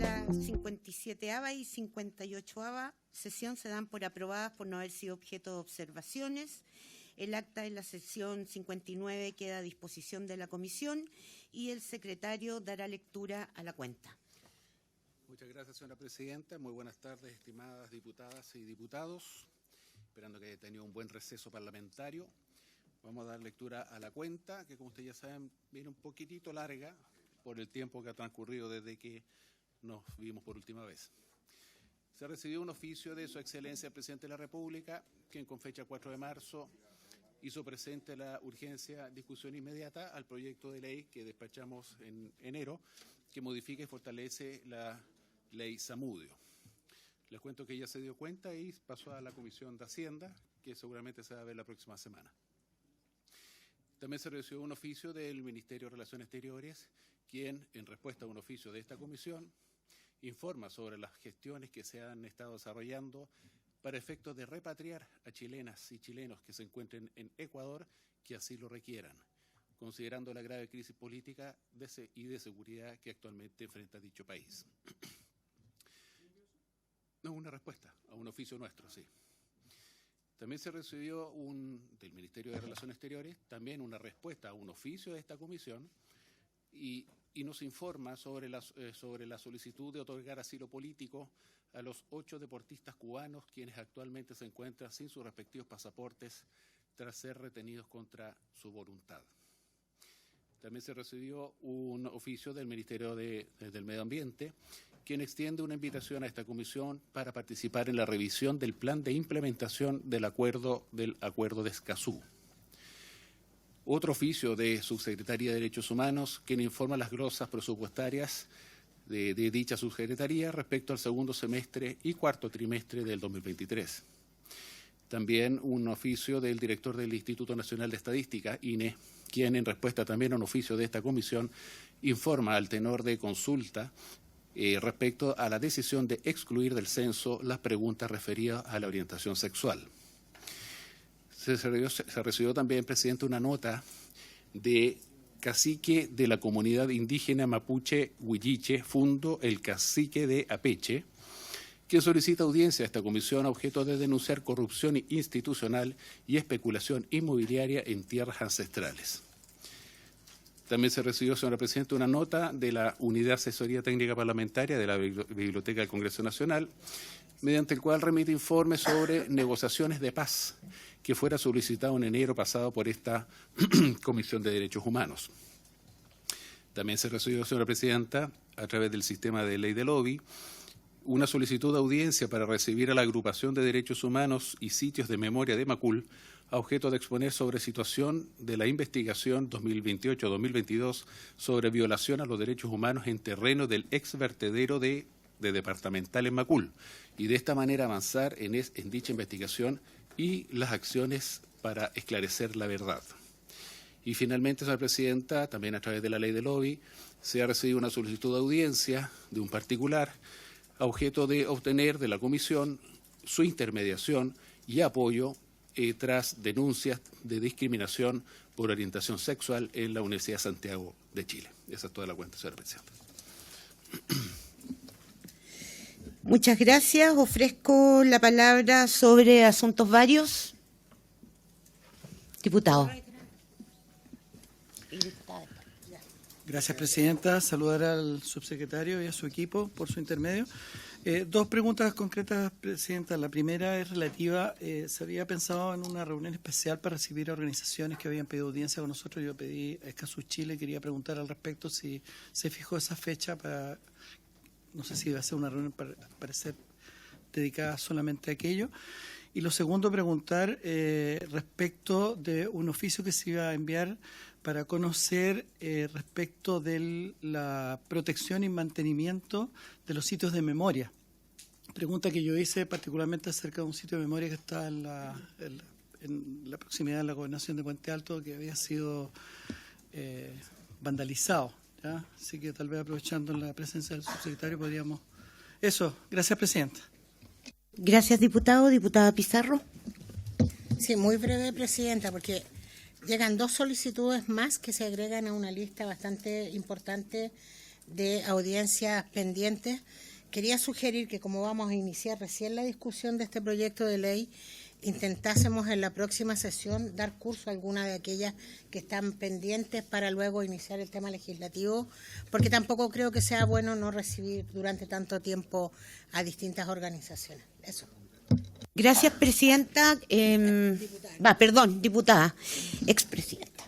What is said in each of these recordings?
La 57ª y 58ª sesión se dan por aprobadas por no haber sido objeto de observaciones. El acta de la sesión 59 queda a disposición de la comisión y el secretario dará lectura a la cuenta. Muchas gracias, señora presidenta. Muy buenas tardes, estimadas diputadas y diputados. Esperando que haya tenido un buen receso parlamentario. Vamos a dar lectura a la cuenta, que como ustedes ya saben, viene un poquitito larga por el tiempo que ha transcurrido desde que nos vimos por última vez. Se recibió un oficio de Su Excelencia el Presidente de la República, quien con fecha 4 de marzo hizo presente la urgencia discusión inmediata al proyecto de ley que despachamos en enero, que modifica y fortalece la ley Zamudio. Les cuento que ya se dio cuenta y pasó a la Comisión de Hacienda, que seguramente se va a ver la próxima semana. También se recibió un oficio del Ministerio de Relaciones Exteriores, quien, en respuesta a un oficio de esta comisión, informa sobre las gestiones que se han estado desarrollando para efectos de repatriar a chilenas y chilenos que se encuentren en Ecuador que así lo requieran, considerando la grave crisis política y de seguridad que actualmente enfrenta dicho país. No, una respuesta a un oficio nuestro, sí. También se recibió del Ministerio de Relaciones Exteriores, también una respuesta a un oficio de esta comisión y nos informa sobre la solicitud de otorgar asilo político a los 8 deportistas cubanos quienes actualmente se encuentran sin sus respectivos pasaportes tras ser retenidos contra su voluntad. También se recibió un oficio del Ministerio del Medio Ambiente, quien extiende una invitación a esta comisión para participar en la revisión del plan de implementación del acuerdo de Escazú. Otro oficio de Subsecretaría de Derechos Humanos, quien informa las glosas presupuestarias de dicha subsecretaría respecto al segundo semestre y cuarto trimestre del 2023. También un oficio del director del Instituto Nacional de Estadística, INE, quien en respuesta también a un oficio de esta comisión informa al tenor de consulta respecto a la decisión de excluir del censo las preguntas referidas a la orientación sexual. Se recibió también, presidente, una nota de cacique de la comunidad indígena mapuche Huilliche, Fundo el Cacique de Apeche, que solicita audiencia a esta comisión a objeto de denunciar corrupción institucional y especulación inmobiliaria en tierras ancestrales. También se recibió, señora presidenta, una nota de la Unidad de Asesoría Técnica Parlamentaria de la Biblioteca del Congreso Nacional, mediante el cual remite informes sobre negociaciones de paz que fuera solicitado en enero pasado por esta Comisión de Derechos Humanos. También se recibió, señora presidenta, a través del sistema de ley de lobby, una solicitud de audiencia para recibir a la Agrupación de Derechos Humanos y Sitios de Memoria de Macul a objeto de exponer sobre situación de la investigación 2028-2022 sobre violación a los derechos humanos en terreno del ex vertedero de Departamental en Macul y de esta manera avanzar en dicha investigación y las acciones para esclarecer la verdad. Y finalmente, señora presidenta, también a través de la ley de lobby, se ha recibido una solicitud de audiencia de un particular a objeto de obtener de la comisión su intermediación y apoyo tras denuncias de discriminación por orientación sexual en la Universidad de Santiago de Chile. Esa es toda la cuenta, señora presidenta. Muchas gracias. Ofrezco la palabra sobre asuntos varios. Diputado. Gracias, presidenta. Saludar al subsecretario y a su equipo por su intermedio. Dos preguntas concretas, presidenta. La primera es relativa, se había pensado en una reunión especial para recibir a organizaciones que habían pedido audiencia con nosotros. Yo pedí a Escazú Chile, quería preguntar al respecto si se fijó esa fecha para, no sé si iba a ser una reunión para ser dedicada solamente a aquello. Y lo segundo, preguntar respecto de un oficio que se iba a enviar para conocer respecto de la protección y mantenimiento de los sitios de memoria. Pregunta que yo hice particularmente acerca de un sitio de memoria que está en la proximidad de la gobernación de Puente Alto, que había sido vandalizado, ¿ya? Así que tal vez aprovechando la presencia del subsecretario podríamos... Eso, gracias, presidenta. Gracias, diputado. Diputada Pizarro. Sí, muy breve, presidenta, porque llegan dos solicitudes más que se agregan a una lista bastante importante de audiencias pendientes, quería sugerir que como vamos a iniciar recién la discusión de este proyecto de ley, intentásemos en la próxima sesión dar curso a alguna de aquellas que están pendientes para luego iniciar el tema legislativo, porque tampoco creo que sea bueno no recibir durante tanto tiempo a distintas organizaciones. Eso. Gracias, presidenta. Diputada, expresidenta.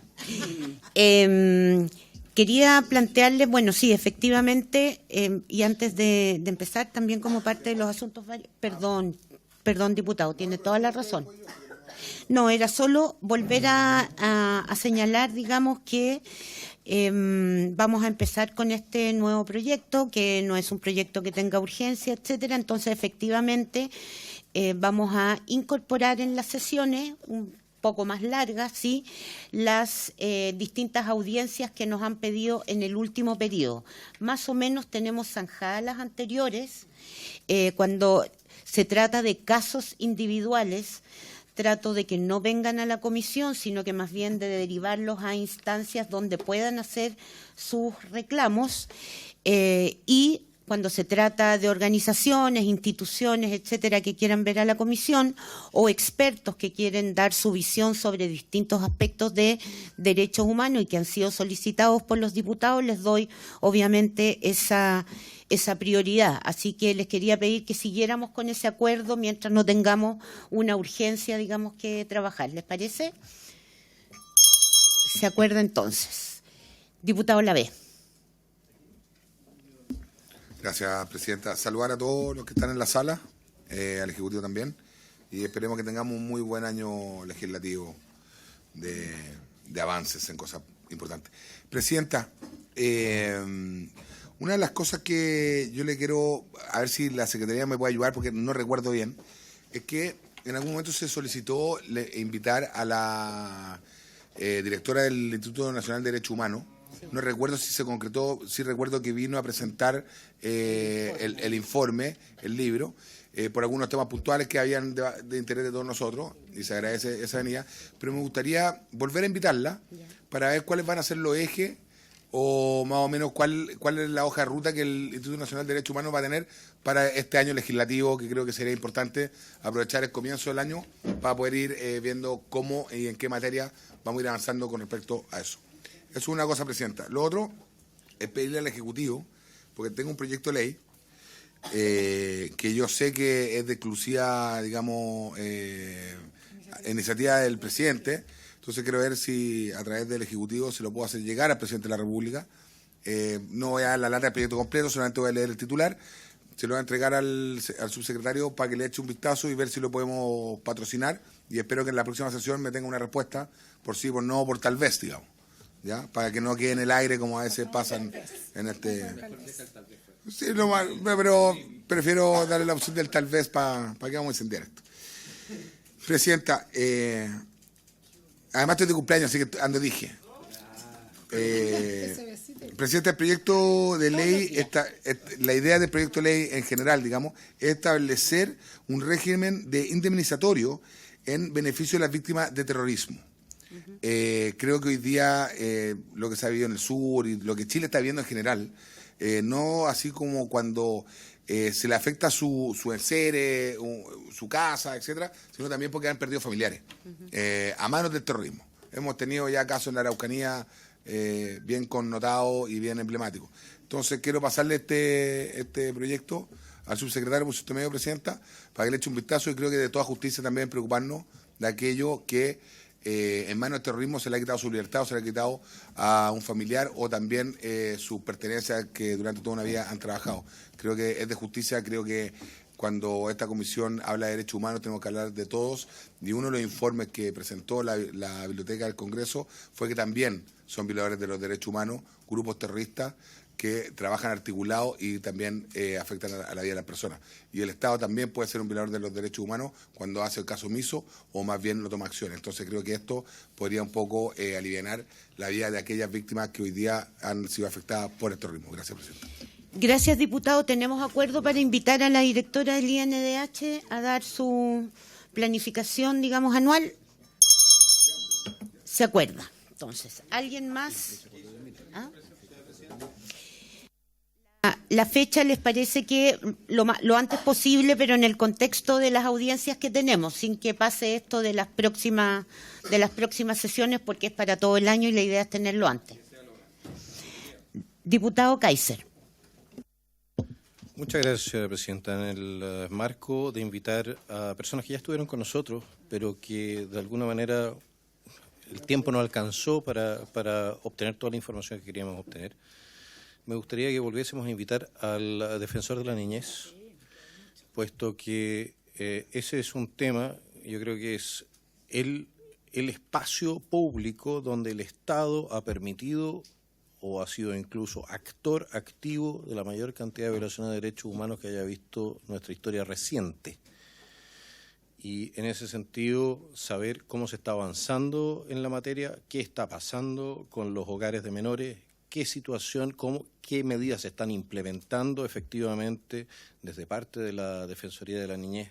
Quería plantearle, bueno, sí, efectivamente, y antes de empezar, también como parte de los asuntos varios, Perdón, diputado, tiene toda la razón. No, era solo volver a señalar, digamos, que vamos a empezar con este nuevo proyecto, que no es un proyecto que tenga urgencia, etcétera. Entonces, efectivamente, vamos a incorporar en las sesiones un poco más largas, sí, las distintas audiencias que nos han pedido en el último periodo. Más o menos tenemos zanjadas las anteriores, cuando se trata de casos individuales, trato de que no vengan a la comisión, sino que más bien de derivarlos a instancias donde puedan hacer sus reclamos, y cuando se trata de organizaciones, instituciones, etcétera, que quieran ver a la comisión, o expertos que quieren dar su visión sobre distintos aspectos de derechos humanos y que han sido solicitados por los diputados, les doy obviamente esa prioridad. Así que les quería pedir que siguiéramos con ese acuerdo mientras no tengamos una urgencia, digamos, que trabajar. ¿Les parece? ¿Se acuerda entonces? Diputado Lavé. Gracias, presidenta. Saludar a todos los que están en la sala, al Ejecutivo también, y esperemos que tengamos un muy buen año legislativo de avances en cosas importantes. Presidenta, una de las cosas que yo le quiero, a ver si la Secretaría me puede ayudar, porque no recuerdo bien, es que en algún momento se solicitó invitar a la directora del Instituto Nacional de Derechos Humanos. No recuerdo si se concretó, sí recuerdo que vino a presentar el informe, el libro, por algunos temas puntuales que habían de interés de todos nosotros, y se agradece esa venida, pero me gustaría volver a invitarla para ver cuáles van a ser los ejes, o más o menos cuál es la hoja de ruta que el Instituto Nacional de Derechos Humanos va a tener para este año legislativo, que creo que sería importante aprovechar el comienzo del año para poder ir viendo cómo y en qué materia vamos a ir avanzando con respecto a eso. Eso es una cosa, presidenta. Lo otro es pedirle al Ejecutivo, porque tengo un proyecto de ley que yo sé que es de exclusiva, digamos, iniciativa del presidente. Entonces quiero ver si a través del Ejecutivo se lo puedo hacer llegar al presidente de la República. No voy a dar la lata del proyecto completo, solamente voy a leer el titular. Se lo voy a entregar al subsecretario para que le eche un vistazo y ver si lo podemos patrocinar. Y espero que en la próxima sesión me tenga una respuesta por sí, por no, por tal vez, digamos. ¿Ya? Para que no quede en el aire como a veces pasan en este... Sí, no, pero prefiero darle la opción del tal vez para que vamos a incendiar esto. Presidenta, además estoy de cumpleaños, así que ando dije. Presidenta, el proyecto de ley, la idea del proyecto de ley en general, digamos, es establecer un régimen de indemnizatorio en beneficio de las víctimas de terrorismo. Creo que hoy día lo que se ha vivido en el sur y lo que Chile está viendo en general, no así como cuando se le afecta su enseres, su casa, etcétera, sino también porque han perdido familiares a manos del terrorismo. Hemos tenido ya casos en la Araucanía bien connotados y bien emblemáticos. Entonces quiero pasarle este proyecto al subsecretario por su medio, presidenta, para que le eche un vistazo, y creo que de toda justicia también preocuparnos de aquello que en manos del terrorismo se le ha quitado su libertad o se le ha quitado a un familiar, o también sus pertenencias que durante toda una vida han trabajado. Creo que es de justicia, creo que cuando esta comisión habla de derechos humanos tenemos que hablar de todos, y uno de los informes que presentó la Biblioteca del Congreso fue que también son violadores de los derechos humanos, grupos terroristas que trabajan articulados y también afectan a la vida de las personas. Y el Estado también puede ser un violador de los derechos humanos cuando hace el caso omiso o más bien no toma acciones. Entonces creo que esto podría un poco alivianar la vida de aquellas víctimas que hoy día han sido afectadas por el terrorismo. Gracias, presidenta. Gracias, diputado. Tenemos acuerdo para invitar a la directora del INDH a dar su planificación, digamos, anual. ¿Se acuerda? Entonces, ¿alguien más? ¿Ah? La fecha les parece que lo antes posible, pero en el contexto de las audiencias que tenemos, sin que pase esto de las próximas sesiones, porque es para todo el año y la idea es tenerlo antes. Diputado Kaiser. Muchas gracias, señora presidenta. En el marco de invitar a personas que ya estuvieron con nosotros, pero que de alguna manera el tiempo no alcanzó para obtener toda la información que queríamos obtener, me gustaría que volviésemos a invitar al defensor de la niñez, puesto que ese es un tema, yo creo que es el espacio público donde el Estado ha permitido o ha sido incluso actor activo de la mayor cantidad de violaciones de derechos humanos que haya visto nuestra historia reciente. Y en ese sentido, saber cómo se está avanzando en la materia, qué está pasando con los hogares de menores, qué situación, qué medidas se están implementando efectivamente desde parte de la Defensoría de la Niñez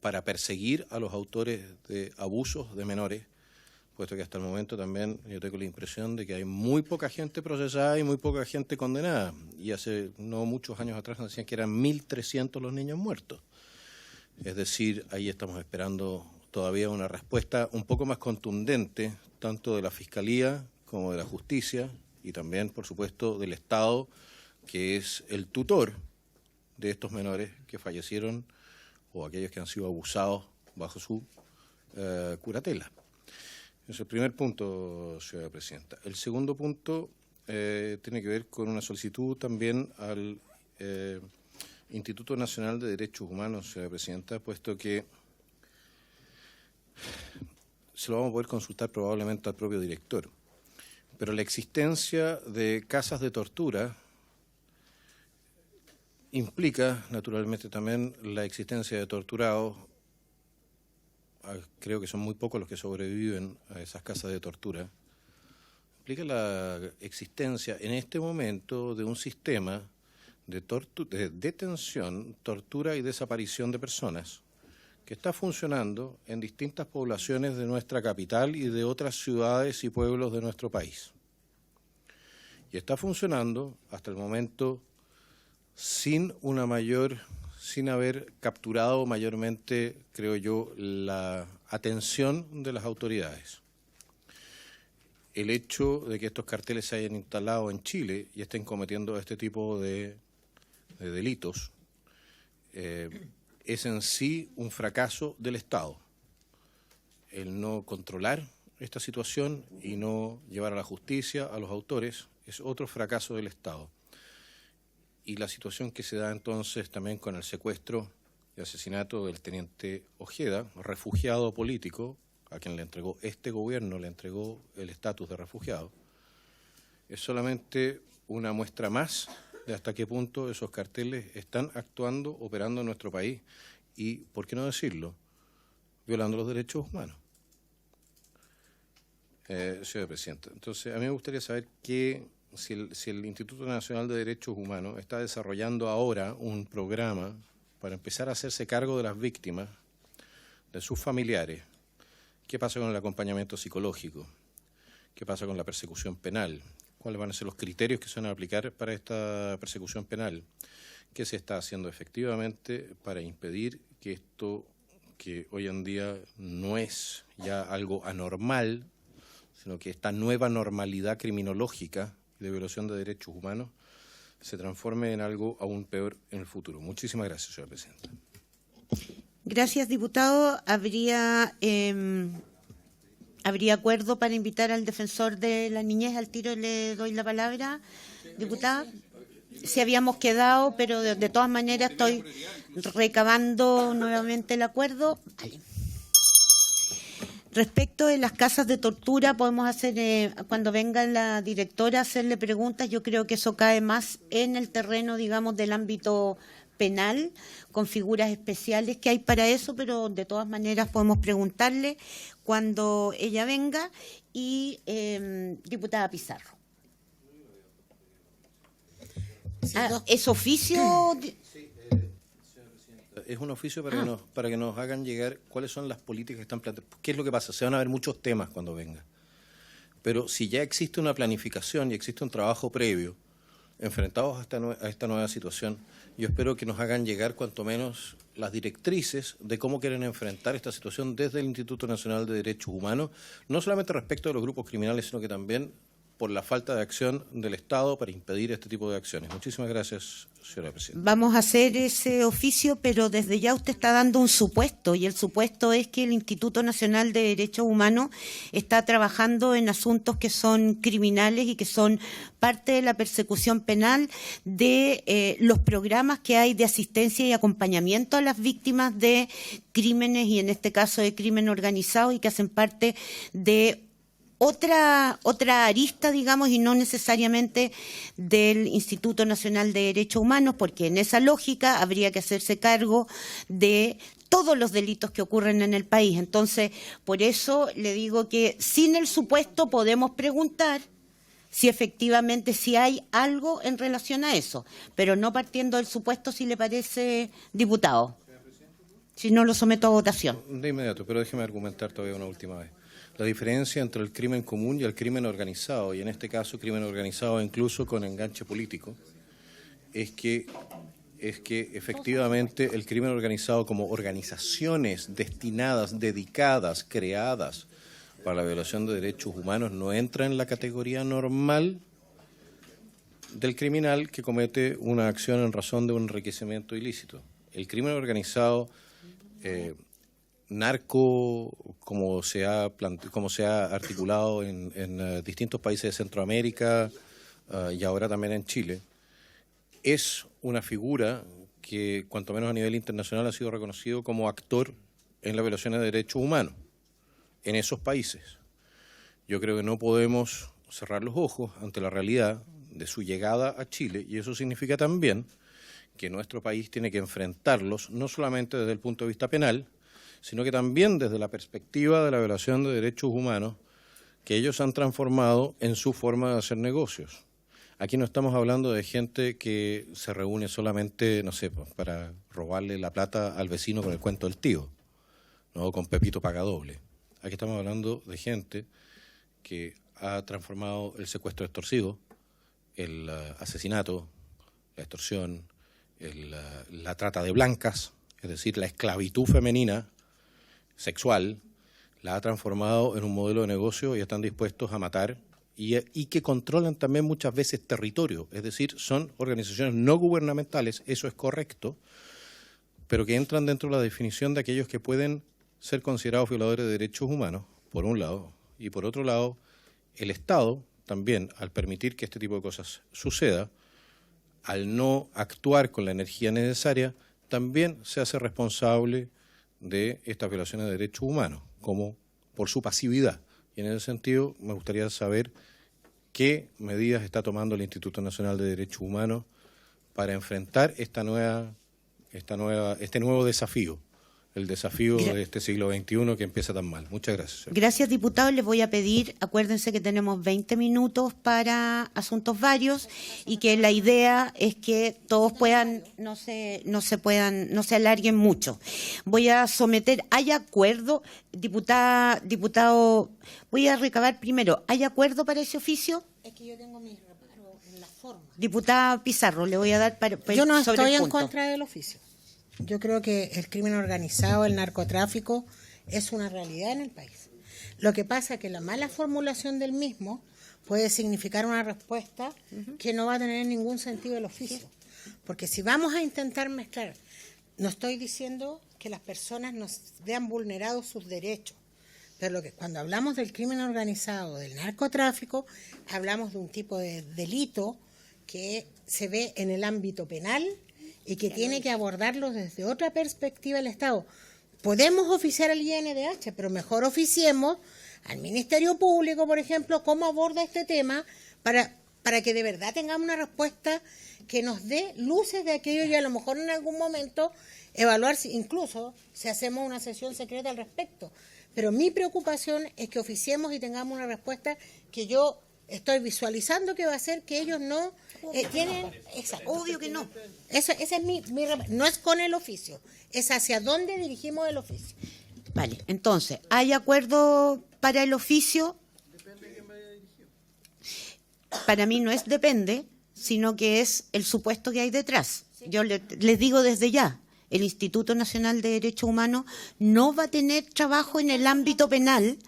para perseguir a los autores de abusos de menores, puesto que hasta el momento también yo tengo la impresión de que hay muy poca gente procesada y muy poca gente condenada. Y hace no muchos años atrás nos decían que eran 1.300 los niños muertos. Es decir, ahí estamos esperando todavía una respuesta un poco más contundente, tanto de la Fiscalía como de la Justicia, y también, por supuesto, del Estado, que es el tutor de estos menores que fallecieron o aquellos que han sido abusados bajo su curatela. Ese es el primer punto, señora presidenta. El segundo punto tiene que ver con una solicitud también al Instituto Nacional de Derechos Humanos, señora presidenta, puesto que se lo vamos a poder consultar probablemente al propio director. Pero la existencia de casas de tortura implica, naturalmente, también la existencia de torturados. Creo que son muy pocos los que sobreviven a esas casas de tortura. Implica la existencia en este momento de un sistema de detención, tortura y desaparición de personas que está funcionando en distintas poblaciones de nuestra capital y de otras ciudades y pueblos de nuestro país. Y está funcionando hasta el momento sin haber capturado mayormente, creo yo, la atención de las autoridades. El hecho de que estos carteles se hayan instalado en Chile y estén cometiendo este tipo de delitos es en sí un fracaso del Estado. El no controlar esta situación y no llevar a la justicia a los autores es otro fracaso del Estado. Y la situación que se da entonces también con el secuestro y asesinato del teniente Ojeda, refugiado político, a quien le entregó este gobierno, le entregó el estatus de refugiado, es solamente una muestra más de hasta qué punto esos carteles están actuando, operando en nuestro país y, por qué no decirlo, violando los derechos humanos. Señora Presidenta, entonces a mí me gustaría saber si el Instituto Nacional de Derechos Humanos está desarrollando ahora un programa para empezar a hacerse cargo de las víctimas, de sus familiares. ¿Qué pasa con el acompañamiento psicológico? ¿Qué pasa con la persecución penal? ¿Cuáles van a ser los criterios que se van a aplicar para esta persecución penal? ¿Qué se está haciendo efectivamente para impedir que esto, que hoy en día no es ya algo anormal, sino que esta nueva normalidad criminológica de violación de derechos humanos se transforme en algo aún peor en el futuro? Muchísimas gracias, señora presidenta. Gracias, diputado. ¿Habría acuerdo para invitar al defensor de la niñez? Al tiro le doy la palabra, diputada. Sí habíamos quedado, pero de todas maneras estoy recabando nuevamente el acuerdo. Vale. Respecto de las casas de tortura, podemos hacer, cuando venga la directora, hacerle preguntas. Yo creo que eso cae más en el terreno, digamos, del ámbito penal, con figuras especiales que hay para eso, pero de todas maneras podemos preguntarle cuando ella venga. Y diputada Pizarro. ¿Es oficio? Es un oficio para que nos hagan llegar cuáles son las políticas que están planteadas. ¿Qué es lo que pasa? Se van a ver muchos temas cuando venga. Pero si ya existe una planificación y existe un trabajo previo enfrentados a esta nueva situación, yo espero que nos hagan llegar cuanto menos las directrices de cómo quieren enfrentar esta situación desde el Instituto Nacional de Derechos Humanos, no solamente respecto de los grupos criminales, sino que también por la falta de acción del Estado para impedir este tipo de acciones. Muchísimas gracias, señora presidenta. Vamos a hacer ese oficio, pero desde ya usted está dando un supuesto, y el supuesto es que el Instituto Nacional de Derechos Humanos está trabajando en asuntos que son criminales y que son parte de la persecución penal de los programas que hay de asistencia y acompañamiento a las víctimas de crímenes, y en este caso de crimen organizado, y que hacen parte de otra arista, digamos, y no necesariamente del Instituto Nacional de Derechos Humanos, porque en esa lógica habría que hacerse cargo de todos los delitos que ocurren en el país. Entonces, por eso le digo que sin el supuesto podemos preguntar si efectivamente si hay algo en relación a eso, pero no partiendo del supuesto, si le parece, diputado. Si no, lo someto a votación. De inmediato, pero déjeme argumentar todavía una última vez. La diferencia entre el crimen común y el crimen organizado, y en este caso crimen organizado incluso con enganche político, es que efectivamente el crimen organizado como organizaciones destinadas, dedicadas, creadas para la violación de derechos humanos no entra en la categoría normal del criminal que comete una acción en razón de un enriquecimiento ilícito. El crimen organizado narco, como se ha articulado en distintos países de Centroamérica y ahora también en Chile, es una figura que, cuanto menos a nivel internacional, ha sido reconocido como actor en la violación de derechos humanos en esos países. Yo creo que no podemos cerrar los ojos ante la realidad de su llegada a Chile, y eso significa también que nuestro país tiene que enfrentarlos no solamente desde el punto de vista penal, sino que también desde la perspectiva de la violación de derechos humanos que ellos han transformado en su forma de hacer negocios. Aquí no estamos hablando de gente que se reúne solamente, no sé, para robarle la plata al vecino con el cuento del tío, ¿no? Con Pepito paga doble. Aquí estamos hablando de gente que ha transformado el secuestro extorsivo, el asesinato, la extorsión, la trata de blancas, es decir, la esclavitud femenina sexual, la ha transformado en un modelo de negocio y están dispuestos a matar y que controlan también muchas veces territorio, es decir, son organizaciones no gubernamentales, eso es correcto, pero que entran dentro de la definición de aquellos que pueden ser considerados violadores de derechos humanos, por un lado, y por otro lado, el Estado también, al permitir que este tipo de cosas suceda, al no actuar con la energía necesaria, también se hace responsable de estas violaciones de derechos humanos, como por su pasividad. Y en ese sentido, me gustaría saber qué medidas está tomando el Instituto Nacional de Derechos Humanos para enfrentar este nuevo desafío, el desafío de este siglo XXI que empieza tan mal. Muchas gracias. Gracias, diputado. Les voy a pedir, acuérdense que tenemos 20 minutos para asuntos varios y que la idea es que todos puedan, no se alarguen mucho. Voy a someter, ¿hay acuerdo, diputado? Voy a recabar primero, ¿hay acuerdo para ese oficio? Es que yo tengo mis reparos en la forma. Diputada Pizarro, le voy a dar para yo no sobre estoy el en punto. contra del oficio. Yo creo que el crimen organizado, el narcotráfico, es una realidad en el país. Lo que pasa es que la mala formulación del mismo puede significar una respuesta que no va a tener ningún sentido el oficio. Porque si vamos a intentar mezclar, no estoy diciendo que las personas nos vean vulnerados sus derechos, pero cuando hablamos del crimen organizado, del narcotráfico, hablamos de un tipo de delito que se ve en el ámbito penal y que tiene que abordarlo desde otra perspectiva el Estado. Podemos oficiar al INDH, pero mejor oficiemos al Ministerio Público, por ejemplo, cómo aborda este tema para que de verdad tengamos una respuesta que nos dé luces de aquello y a lo mejor en algún momento evaluar incluso si hacemos una sesión secreta al respecto. Pero mi preocupación es que oficiemos y tengamos una respuesta que yo estoy visualizando que va a ser que ellos no tienen... Exacto. Obvio que no. Ese es no es con el oficio, es hacia dónde dirigimos el oficio. Vale, entonces, ¿hay acuerdo para el oficio? Para mí no es depende, sino que es el supuesto que hay detrás. Yo les digo desde ya, el Instituto Nacional de Derechos Humanos no va a tener trabajo en el ámbito penal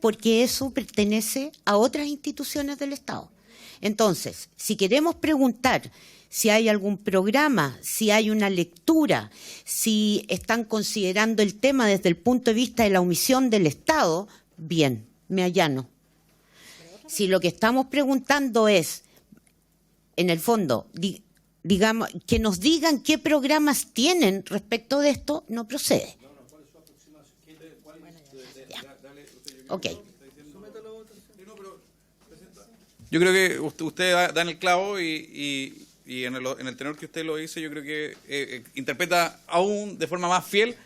porque eso pertenece a otras instituciones del Estado. Entonces, si queremos preguntar si hay algún programa, si hay una lectura, si están considerando el tema desde el punto de vista de la omisión del Estado, bien, me allano. Si lo que estamos preguntando es, en el fondo, digamos, que nos digan qué programas tienen respecto de esto, no procede. Ok. Yo creo que usted da en el clavo y en el tenor que usted lo dice, yo creo que interpreta aún de forma más fiel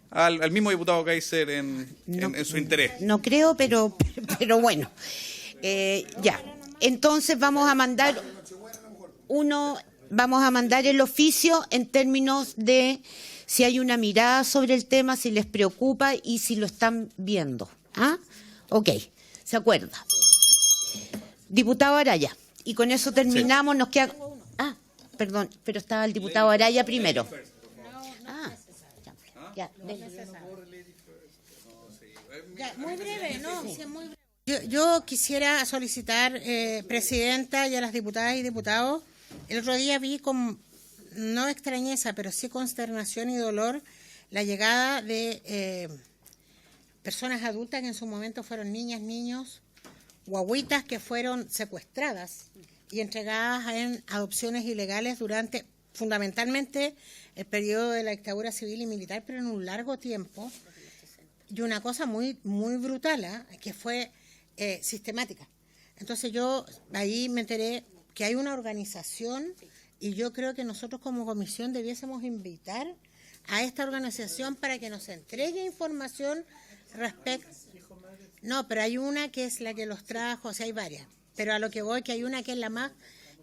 al mismo diputado Kaiser en su interés. No creo, pero bueno. Ya. Entonces vamos a mandar el oficio en términos de si hay una mirada sobre el tema, si les preocupa y si lo están viendo. ¿Ah? Ok, se acuerda. Diputado Araya, y con eso terminamos, nos queda... Ah, perdón, pero estaba el diputado Araya primero. Ah, ya, muy breve, ¿no? Muy breve. Yo quisiera solicitar, Presidenta, y a las diputadas y diputados, el otro día vi con, no extrañeza, pero sí consternación y dolor, la llegada de personas adultas que en su momento fueron niñas, niños, guaguitas que fueron secuestradas y entregadas en adopciones ilegales durante fundamentalmente el periodo de la dictadura civil y militar, pero en un largo tiempo. Y una cosa muy, muy brutal, que fue sistemática. Entonces yo ahí me enteré que hay una organización y yo creo que nosotros como comisión debiésemos invitar a esta organización para que nos entregue información respecto... No, pero hay una que es la que los trajo, o sea, hay varias, pero a lo que voy, que hay una que es la más,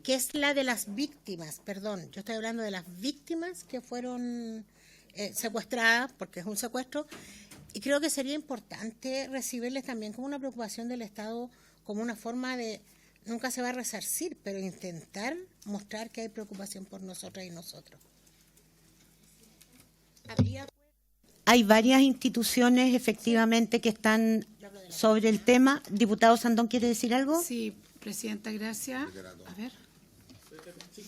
que es la de las víctimas, perdón, yo estoy hablando de las víctimas que fueron secuestradas, porque es un secuestro, y creo que sería importante recibirles también como una preocupación del Estado, como una forma de, nunca se va a resarcir, pero intentar mostrar que hay preocupación por nosotras y nosotros. Hay varias instituciones efectivamente que están sobre el tema. Diputado Sandón, ¿quiere decir algo? Sí, Presidenta, gracias. A ver. Y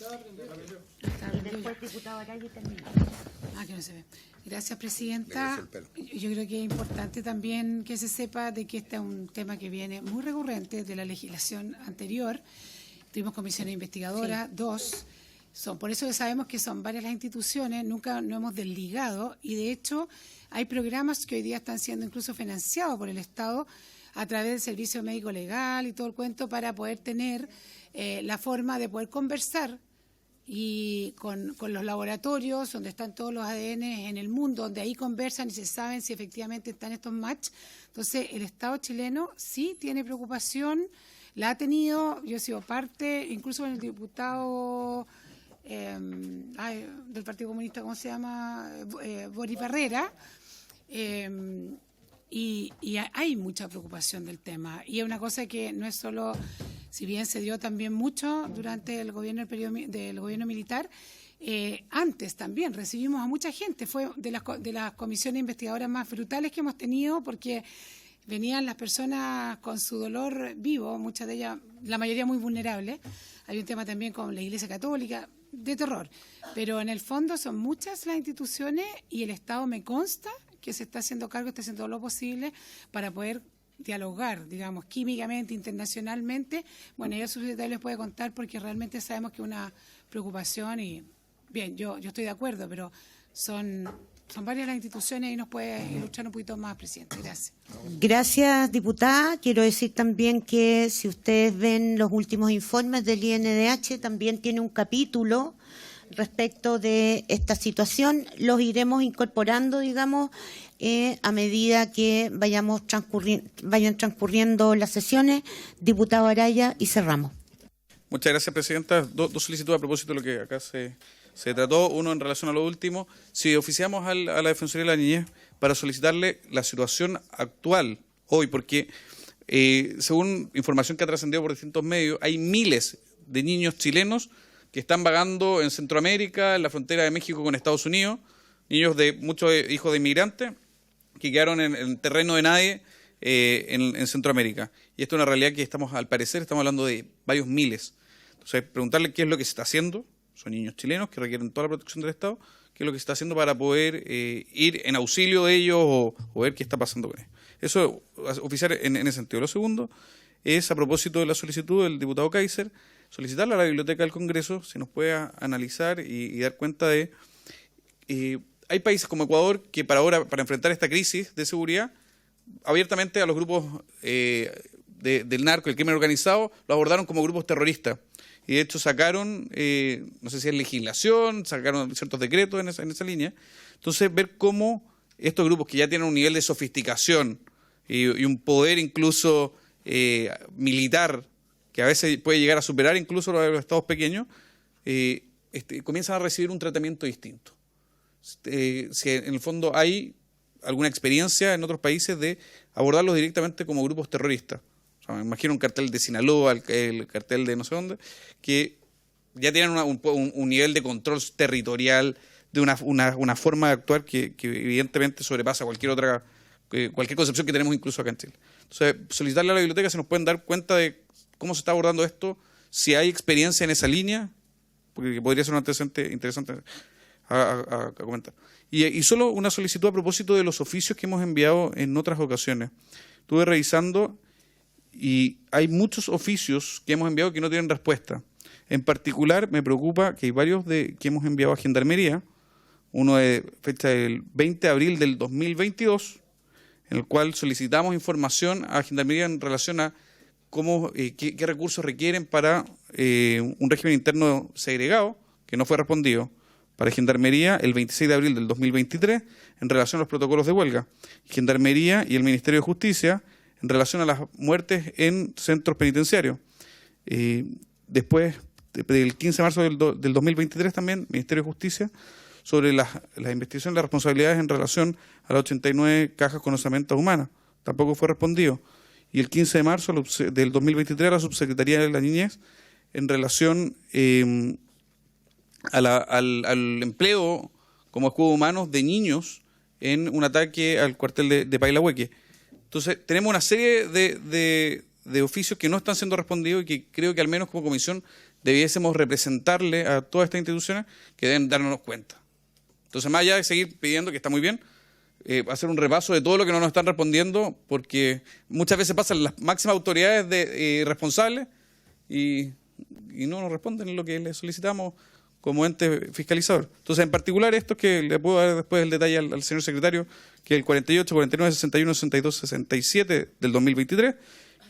después diputado Araya y terminamos. Que no se ve. Gracias, Presidenta. Yo creo que es importante también que se sepa de que este es un tema que viene muy recurrente de la legislación anterior. Tuvimos comisiones investigadoras, dos. Por eso sabemos que son varias las instituciones, nunca nos hemos desligado y de hecho hay programas que hoy día están siendo incluso financiados por el Estado a través del Servicio Médico Legal y todo el cuento para poder tener la forma de poder conversar y con los laboratorios donde están todos los ADN en el mundo, donde ahí conversan y se saben si efectivamente están estos match. Entonces el Estado chileno sí tiene preocupación, la ha tenido, yo he sido parte, incluso con el diputado... del Partido Comunista, ¿cómo se llama? Boris Barrera, y hay mucha preocupación del tema. Y es una cosa que no es solo, si bien se dio también mucho durante el gobierno, del gobierno militar, antes también recibimos a mucha gente. Fue de las comisiones investigadoras más brutales que hemos tenido porque venían las personas con su dolor vivo, muchas de ellas, la mayoría muy vulnerables. Hay un tema también con la Iglesia Católica, de terror. Pero en el fondo son muchas las instituciones y el Estado me consta que se está haciendo cargo, está haciendo todo lo posible para poder dialogar, digamos, químicamente, internacionalmente. Bueno, yo su secretario les puede contar porque realmente sabemos que es una preocupación y, bien, yo estoy de acuerdo, pero son varias las instituciones y nos puede ilustrar un poquito más, Presidente. Gracias. Gracias, diputada. Quiero decir también que si ustedes ven los últimos informes del INDH, también tiene un capítulo respecto de esta situación. Los iremos incorporando, digamos, a medida que vayan transcurriendo las sesiones. Diputado Araya, y cerramos. Muchas gracias, Presidenta. Dos solicitudes a propósito de lo que acá se trató. Uno, en relación a lo último, si oficiamos a la Defensoría de la Niñez para solicitarle la situación actual hoy, porque según información que ha trascendido por distintos medios, hay miles de niños chilenos que están vagando en Centroamérica, en la frontera de México con Estados Unidos, niños de muchos hijos de inmigrantes que quedaron en terreno de nadie en Centroamérica. Y esto es una realidad que al parecer estamos hablando de varios miles. Entonces, preguntarle qué es lo que se está haciendo, son niños chilenos que requieren toda la protección del Estado, qué es lo que se está haciendo para poder ir en auxilio de ellos o ver qué está pasando con ellos. Eso, oficial, en ese sentido. Lo segundo es, a propósito de la solicitud del diputado Kaiser, solicitarle a la Biblioteca del Congreso si nos puede analizar y dar cuenta de... hay países como Ecuador que para enfrentar esta crisis de seguridad, abiertamente a los grupos del narco, el crimen organizado, lo abordaron como grupos terroristas. Y de hecho sacaron, no sé si es legislación, sacaron ciertos decretos en esa línea. Entonces, ver cómo estos grupos que ya tienen un nivel de sofisticación y un poder incluso militar, que a veces puede llegar a superar incluso los estados pequeños, comienzan a recibir un tratamiento distinto. Si en el fondo hay alguna experiencia en otros países de abordarlos directamente como grupos terroristas. O sea, me imagino un cartel de Sinaloa, el cartel de no sé dónde, que ya tienen un nivel de control territorial, de una forma de actuar que evidentemente sobrepasa cualquier concepción que tenemos incluso acá en Chile. Entonces, solicitarle a la biblioteca si nos pueden dar cuenta de cómo se está abordando esto, si hay experiencia en esa línea, porque podría ser un antecedente interesante a comentar. Y solo una solicitud a propósito de los oficios que hemos enviado en otras ocasiones. Estuve revisando y hay muchos oficios que hemos enviado que no tienen respuesta. En particular, me preocupa que hay varios que hemos enviado a Gendarmería, uno de fecha del 20 de abril del 2022, en el cual solicitamos información a Gendarmería en relación a qué recursos requieren para un régimen interno segregado, que no fue respondido. Para Gendarmería, el 26 de abril del 2023, en relación a los protocolos de huelga. Gendarmería y el Ministerio de Justicia, en relación a las muertes en centros penitenciarios. Después, del 15 de marzo del 2023 también, Ministerio de Justicia, sobre las investigaciones y las responsabilidades en relación a las 89 cajas con osamentas humanas. Tampoco fue respondido. Y el 15 de marzo del 2023 a la Subsecretaría de la Niñez, en relación al empleo como escudo humano de niños en un ataque al cuartel de Pailahueque. Entonces, tenemos una serie de oficios que no están siendo respondidos y que creo que al menos como comisión debiésemos representarle a todas estas instituciones que deben darnos cuenta. Entonces, más allá de seguir pidiendo, que está muy bien, hacer un repaso de todo lo que no nos están respondiendo, porque muchas veces pasan las máximas autoridades responsables y no nos responden lo que les solicitamos como ente fiscalizador. Entonces, en particular, esto que le puedo dar después el detalle al señor secretario, que es el 48, 49, 61, 62, 67 del 2023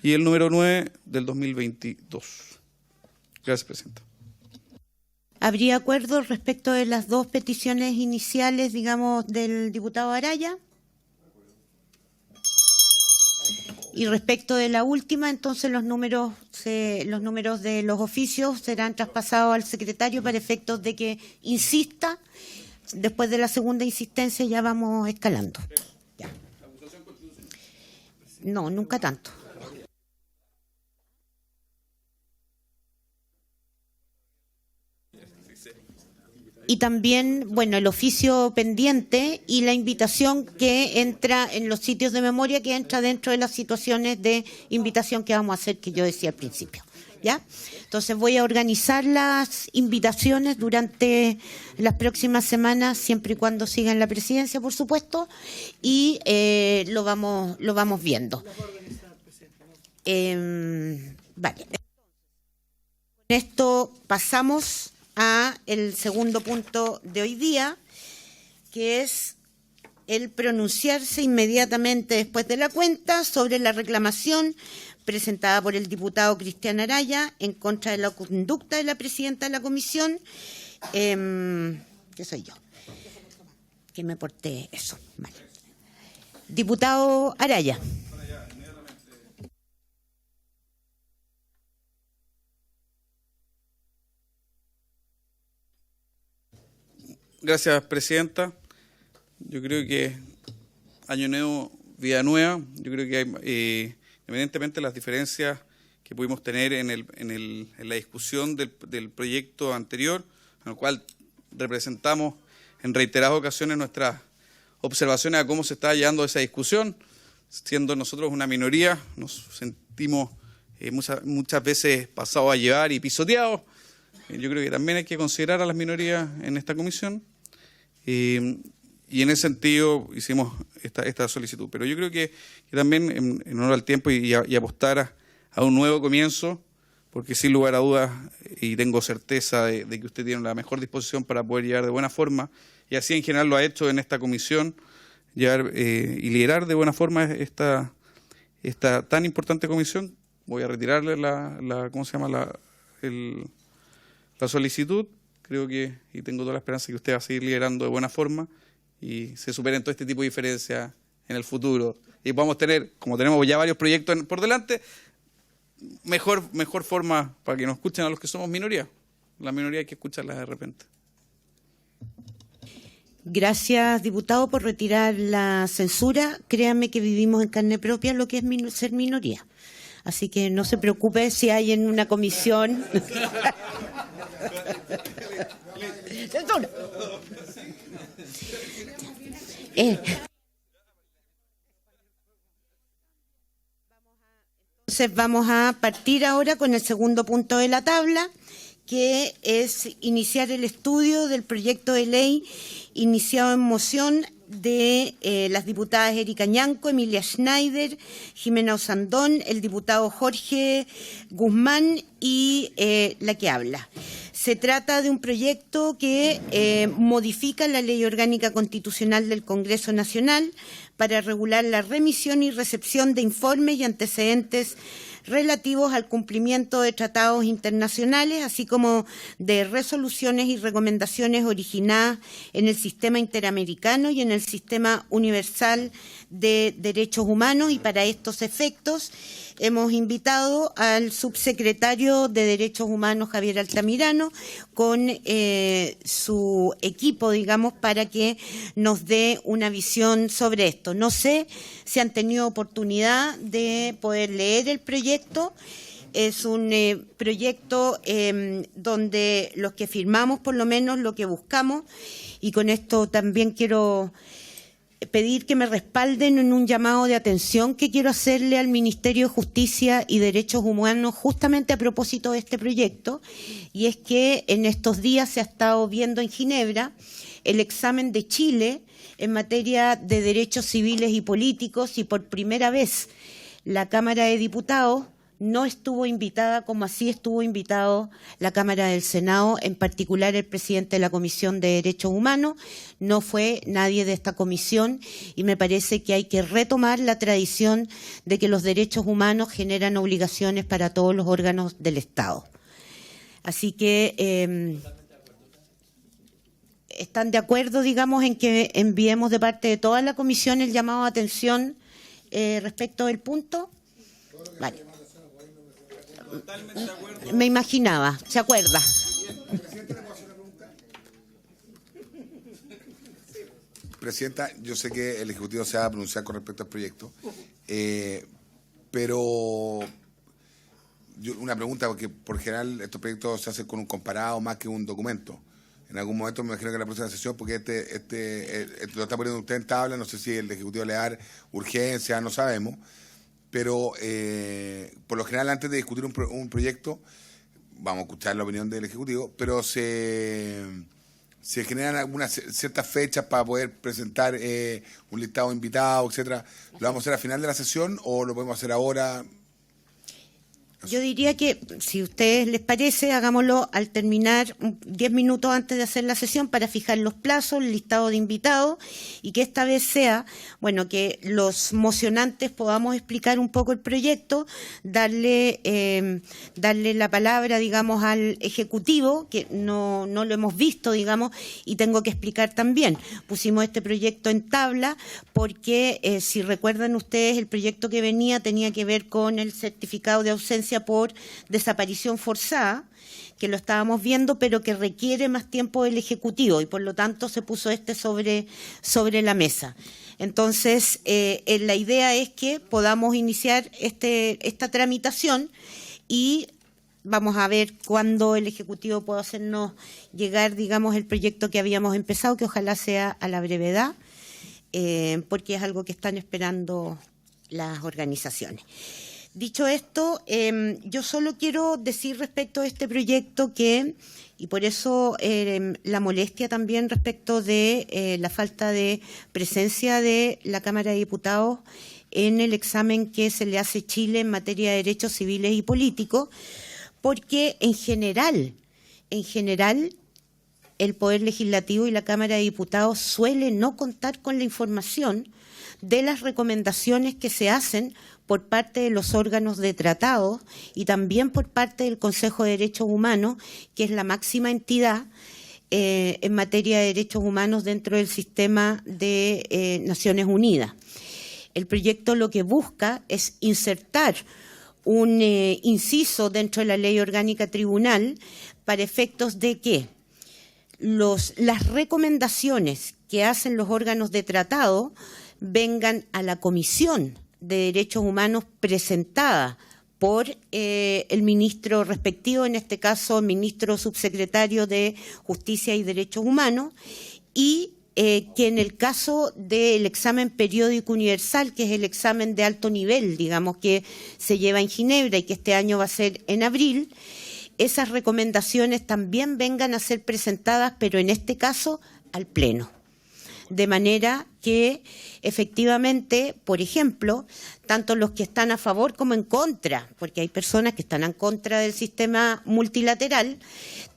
y el número 9 del 2022. Gracias, presidenta. ¿Habría acuerdo respecto de las dos peticiones iniciales, digamos, del diputado Araya? Y respecto de la última, entonces los números de los oficios serán traspasados al secretario para efectos de que insista. Después de la segunda insistencia ya vamos escalando. Ya. No, nunca tanto. Y también, bueno, el oficio pendiente y la invitación que entra en los sitios de memoria, que entra dentro de las situaciones de invitación que vamos a hacer, que yo decía al principio. ¿Ya? Entonces voy a organizar las invitaciones durante las próximas semanas, siempre y cuando siga en la presidencia, por supuesto, y lo vamos viendo. Vale. Con esto pasamos a el segundo punto de hoy día, que es el pronunciarse inmediatamente después de la cuenta sobre la reclamación presentada por el diputado Cristian Araya en contra de la conducta de la presidenta de la comisión, que soy yo, que me porté eso. Vale. Diputado Araya. Gracias, presidenta. Yo creo que año nuevo, vida nueva. Yo creo que hay, evidentemente las diferencias que pudimos tener en la discusión del proyecto anterior, en el cual representamos en reiteradas ocasiones nuestras observaciones a cómo se está llevando esa discusión. Siendo nosotros una minoría, nos sentimos muchas veces pasados a llevar y pisoteados. Yo creo que también hay que considerar a las minorías en esta comisión. Y en ese sentido hicimos esta solicitud. Pero yo creo que también, en honor al tiempo y apostar a un nuevo comienzo, porque sin lugar a dudas, y tengo certeza de que usted tiene la mejor disposición para poder llevar de buena forma, y así en general lo ha hecho en esta comisión, llevar y liderar de buena forma esta tan importante comisión. Voy a retirarle la solicitud. Creo que, y tengo toda la esperanza que usted va a seguir liderando de buena forma y se superen todo este tipo de diferencias en el futuro. Y podamos tener, como tenemos ya varios proyectos por delante, mejor forma para que nos escuchen a los que somos minoría. La minoría hay que escucharla de repente. Gracias, diputado, por retirar la censura. Créanme que vivimos en carne propia lo que es ser minoría. Así que no se preocupe si hay en una comisión. Censura. Entonces vamos a partir ahora con el segundo punto de la tabla, que es iniciar el estudio del proyecto de ley iniciado en moción de las diputadas Erika Ñanco, Emilia Schneider, Jimena Osandón, el diputado Jorge Guzmán y la que habla. Se trata de un proyecto que modifica la Ley Orgánica Constitucional del Congreso Nacional para regular la remisión y recepción de informes y antecedentes relativos al cumplimiento de tratados internacionales, así como de resoluciones y recomendaciones originadas en el sistema interamericano y en el sistema universal de derechos humanos. Y para estos efectos hemos invitado al subsecretario de Derechos Humanos, Javier Altamirano, con su equipo, digamos, para que nos dé una visión sobre esto. No sé si han tenido oportunidad de poder leer el proyecto. Es un proyecto donde los que firmamos, por lo menos, lo que buscamos, y con esto también quiero pedir que me respalden en un llamado de atención que quiero hacerle al Ministerio de Justicia y Derechos Humanos justamente a propósito de este proyecto, y es que en estos días se ha estado viendo en Ginebra el examen de Chile en materia de derechos civiles y políticos, y por primera vez la Cámara de Diputados no estuvo invitada, como así estuvo invitado la Cámara del Senado, en particular el presidente de la Comisión de Derechos Humanos. No fue nadie de esta comisión, y me parece que hay que retomar la tradición de que los derechos humanos generan obligaciones para todos los órganos del Estado. Así que ¿están de acuerdo, digamos, en que enviemos de parte de toda la comisión el llamado de atención respecto del punto? Vale. Me imaginaba, ¿se acuerda? Presidenta, yo sé que el Ejecutivo se va a pronunciar con respecto al proyecto, pero una pregunta, porque por general estos proyectos se hacen con un comparado más que un documento. En algún momento me imagino que en la próxima sesión, porque lo está poniendo usted en tabla, no sé si el Ejecutivo le va a dar urgencia, no sabemos, pero por lo general antes de discutir un proyecto, vamos a escuchar la opinión del Ejecutivo, pero se generan algunas ciertas fechas para poder presentar un listado de invitados, etcétera. ¿Lo vamos a hacer al final de la sesión o lo podemos hacer ahora? Yo diría que, si a ustedes les parece, hagámoslo al terminar 10 minutos antes de hacer la sesión para fijar los plazos, el listado de invitados, y que esta vez sea, bueno, que los mocionantes podamos explicar un poco el proyecto, darle la palabra, digamos, al Ejecutivo, que no lo hemos visto, digamos, y tengo que explicar también. Pusimos este proyecto en tabla porque, si recuerdan ustedes, el proyecto que venía tenía que ver con el certificado de ausencia por desaparición forzada, que lo estábamos viendo, pero que requiere más tiempo del Ejecutivo, y por lo tanto se puso sobre la mesa. Entonces, la idea es que podamos iniciar esta tramitación y vamos a ver cuándo el Ejecutivo puede hacernos llegar, digamos, el proyecto que habíamos empezado, que ojalá sea a la brevedad, porque es algo que están esperando las organizaciones. Dicho esto, yo solo quiero decir respecto a este proyecto que, y por eso la molestia también respecto de la falta de presencia de la Cámara de Diputados en el examen que se le hace a Chile en materia de derechos civiles y políticos, porque en general, el Poder Legislativo y la Cámara de Diputados suelen no contar con la información de las recomendaciones que se hacen por parte de los órganos de tratado y también por parte del Consejo de Derechos Humanos, que es la máxima entidad en materia de derechos humanos dentro del sistema de Naciones Unidas. El proyecto lo que busca es insertar un inciso dentro de la Ley Orgánica Tribunal para efectos de que las recomendaciones que hacen los órganos de tratado vengan a la Comisión de Derechos Humanos presentada por el ministro respectivo, en este caso el ministro subsecretario de Justicia y Derechos Humanos, y que en el caso del examen periódico universal, que es el examen de alto nivel, digamos, que se lleva en Ginebra y que este año va a ser en abril, esas recomendaciones también vengan a ser presentadas, pero en este caso al Pleno. De manera que efectivamente, por ejemplo, tanto los que están a favor como en contra, porque hay personas que están en contra del sistema multilateral,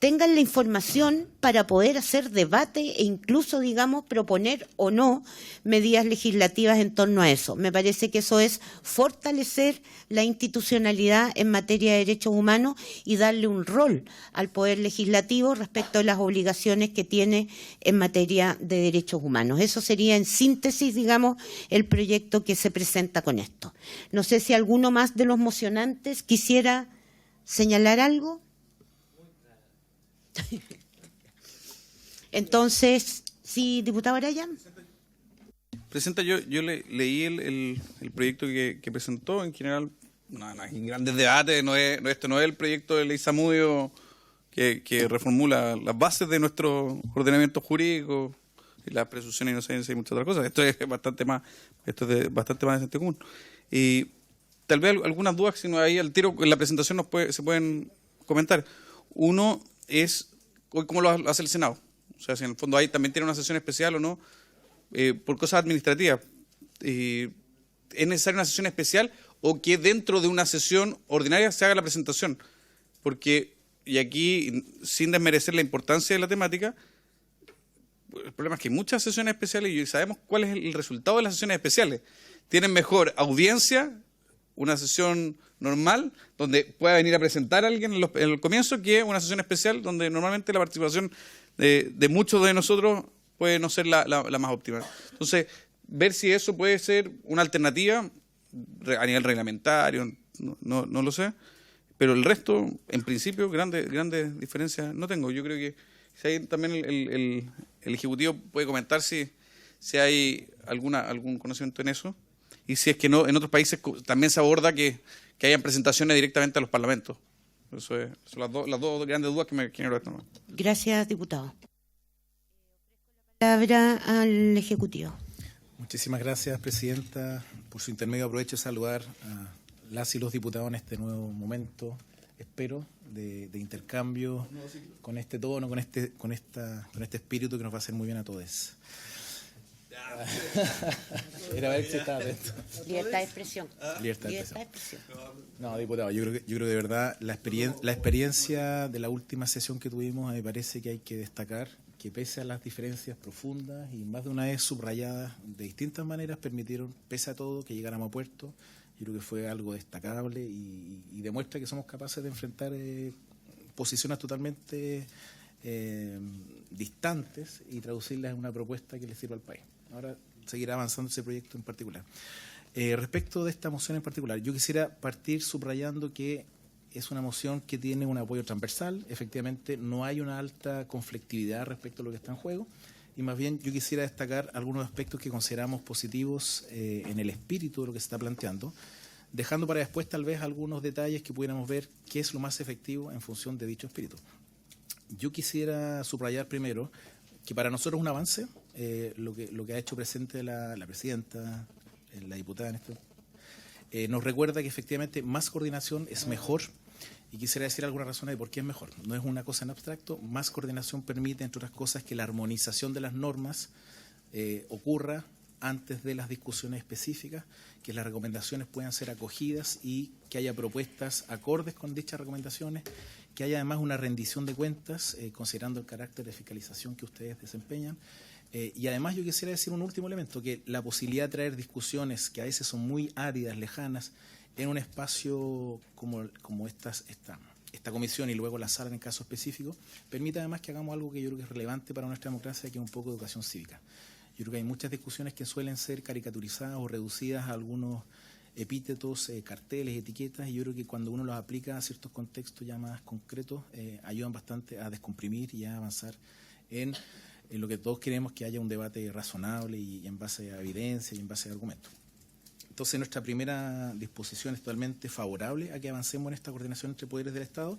tengan la información para poder hacer debate e incluso, digamos, proponer o no medidas legislativas en torno a eso. Me parece que eso es fortalecer la institucionalidad en materia de derechos humanos y darle un rol al Poder Legislativo respecto a las obligaciones que tiene en materia de derechos humanos. Eso sería, en síntesis, digamos, el proyecto que se presenta con esto. No sé si alguno más de los mocionantes quisiera señalar algo. Entonces, sí, diputado Araya. Presidenta, yo leí el proyecto que presentó. En general, no hay grandes debates. Esto no es el proyecto de ley Zamudio que reformula las bases de nuestro ordenamiento jurídico, y la presunción de inocencia y muchas otras cosas. Esto es bastante más de sentido común. Y tal vez algunas dudas, si no hay al tiro en la presentación, se pueden comentar. Uno es cómo lo hace el Senado. O sea, si en el fondo ahí también tiene una sesión especial o no, por cosas administrativas. ¿Es necesaria una sesión especial o que dentro de una sesión ordinaria se haga la presentación? Porque, y aquí, sin desmerecer la importancia de la temática, el problema es que hay muchas sesiones especiales y sabemos cuál es el resultado de las sesiones especiales. Tienen mejor audiencia una sesión normal, donde pueda venir a presentar a alguien en el comienzo, que una sesión especial, donde normalmente la participación de muchos de nosotros puede no ser la más óptima. Entonces, ver si eso puede ser una alternativa a nivel reglamentario, no lo sé, pero el resto, en principio, grandes diferencias no tengo. Yo creo que si hay también el Ejecutivo puede comentar si hay algún conocimiento en eso, y si es que no, en otros países también se aborda que hayan presentaciones directamente a los parlamentos. Son las dos grandes dudas que me quiero retomar. Gracias, diputado. Palabra al Ejecutivo. Muchísimas gracias, presidenta. Por su intermedio aprovecho de saludar a las y los diputados en este nuevo momento, espero, de intercambio, con este tono, con este espíritu que nos va a hacer muy bien a todos. Era ver si estaba atento. Libertad de expresión. Libertad de expresión. No, diputado, yo creo que de verdad la experiencia de la última sesión que tuvimos, me parece que hay que destacar que pese a las diferencias profundas y más de una vez subrayadas de distintas maneras, permitieron, pese a todo, que llegáramos a puerto. Yo creo que fue algo destacable y demuestra que somos capaces de enfrentar posiciones totalmente distantes y traducirlas en una propuesta que le sirva al país. Ahora seguirá avanzando ese proyecto en particular. Respecto de esta moción en particular, yo quisiera partir subrayando que es una moción que tiene un apoyo transversal. Efectivamente, no hay una alta conflictividad respecto a lo que está en juego. Y más bien yo quisiera destacar algunos aspectos que consideramos positivos en el espíritu de lo que se está planteando. dejando para después tal vez algunos detalles que pudiéramos ver qué es lo más efectivo en función de dicho espíritu. Yo quisiera subrayar primero que para nosotros es un avance lo que ha hecho presente la presidenta, la diputada en esto. Nos recuerda que efectivamente más coordinación es mejor, y quisiera decir algunas razones de por qué es mejor. No es una cosa en abstracto, más coordinación permite, entre otras cosas, que la armonización de las normas ocurra antes de las discusiones específicas, que las recomendaciones puedan ser acogidas y que haya propuestas acordes con dichas recomendaciones, que haya además una rendición de cuentas, considerando el carácter de fiscalización que ustedes desempeñan. Y además yo quisiera decir un último elemento, que la posibilidad de traer discusiones que a veces son muy áridas, lejanas, en un espacio como esta comisión y luego la sala en el caso específico, permite además que hagamos algo que yo creo que es relevante para nuestra democracia, que es un poco de educación cívica. Yo creo que hay muchas discusiones que suelen ser caricaturizadas o reducidas a algunos epítetos, carteles, etiquetas, y yo creo que cuando uno los aplica a ciertos contextos ya más concretos, ayudan bastante a descomprimir y a avanzar en lo que todos queremos, que haya un debate razonable y en base a evidencia y en base a argumentos. Entonces, nuestra primera disposición es totalmente favorable a que avancemos en esta coordinación entre poderes del Estado.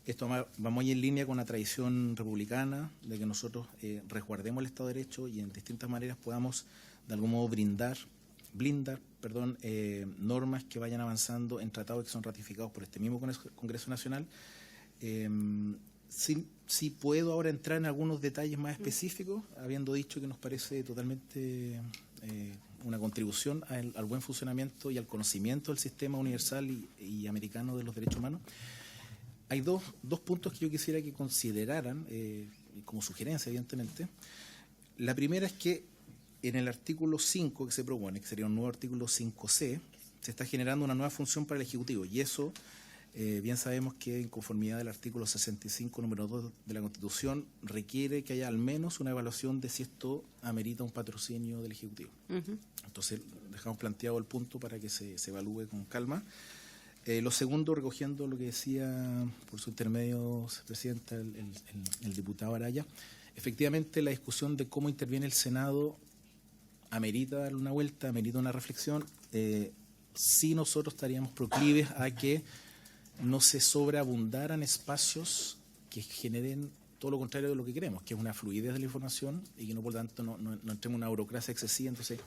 Esto vamos ahí en línea con la tradición republicana de que nosotros resguardemos el Estado de Derecho y en distintas maneras podamos de algún modo blindar normas que vayan avanzando en tratados que son ratificados por este mismo Congreso Nacional. Sí puedo ahora entrar en algunos detalles más específicos, habiendo dicho que nos parece totalmente una contribución al buen funcionamiento y al conocimiento del sistema universal y americano de los derechos humanos. Hay dos puntos que yo quisiera que consideraran, como sugerencia, evidentemente. La primera es que en el artículo 5 que se propone, que sería un nuevo artículo 5C, se está generando una nueva función para el Ejecutivo, y eso bien sabemos que en conformidad del artículo 65, número 2 de la Constitución, requiere que haya al menos una evaluación de si esto amerita un patrocinio del Ejecutivo. Entonces, dejamos planteado el punto para que se evalúe con calma. Lo segundo, recogiendo lo que decía por su intermedio, Presidenta, el diputado Araya, efectivamente la discusión de cómo interviene el Senado amerita darle una vuelta, amerita una reflexión. Sí, nosotros estaríamos proclives a que no se sobreabundaran espacios que generen todo lo contrario de lo que queremos, que es una fluidez de la información y que no, por tanto, no entremos en una burocracia excesiva. Entonces,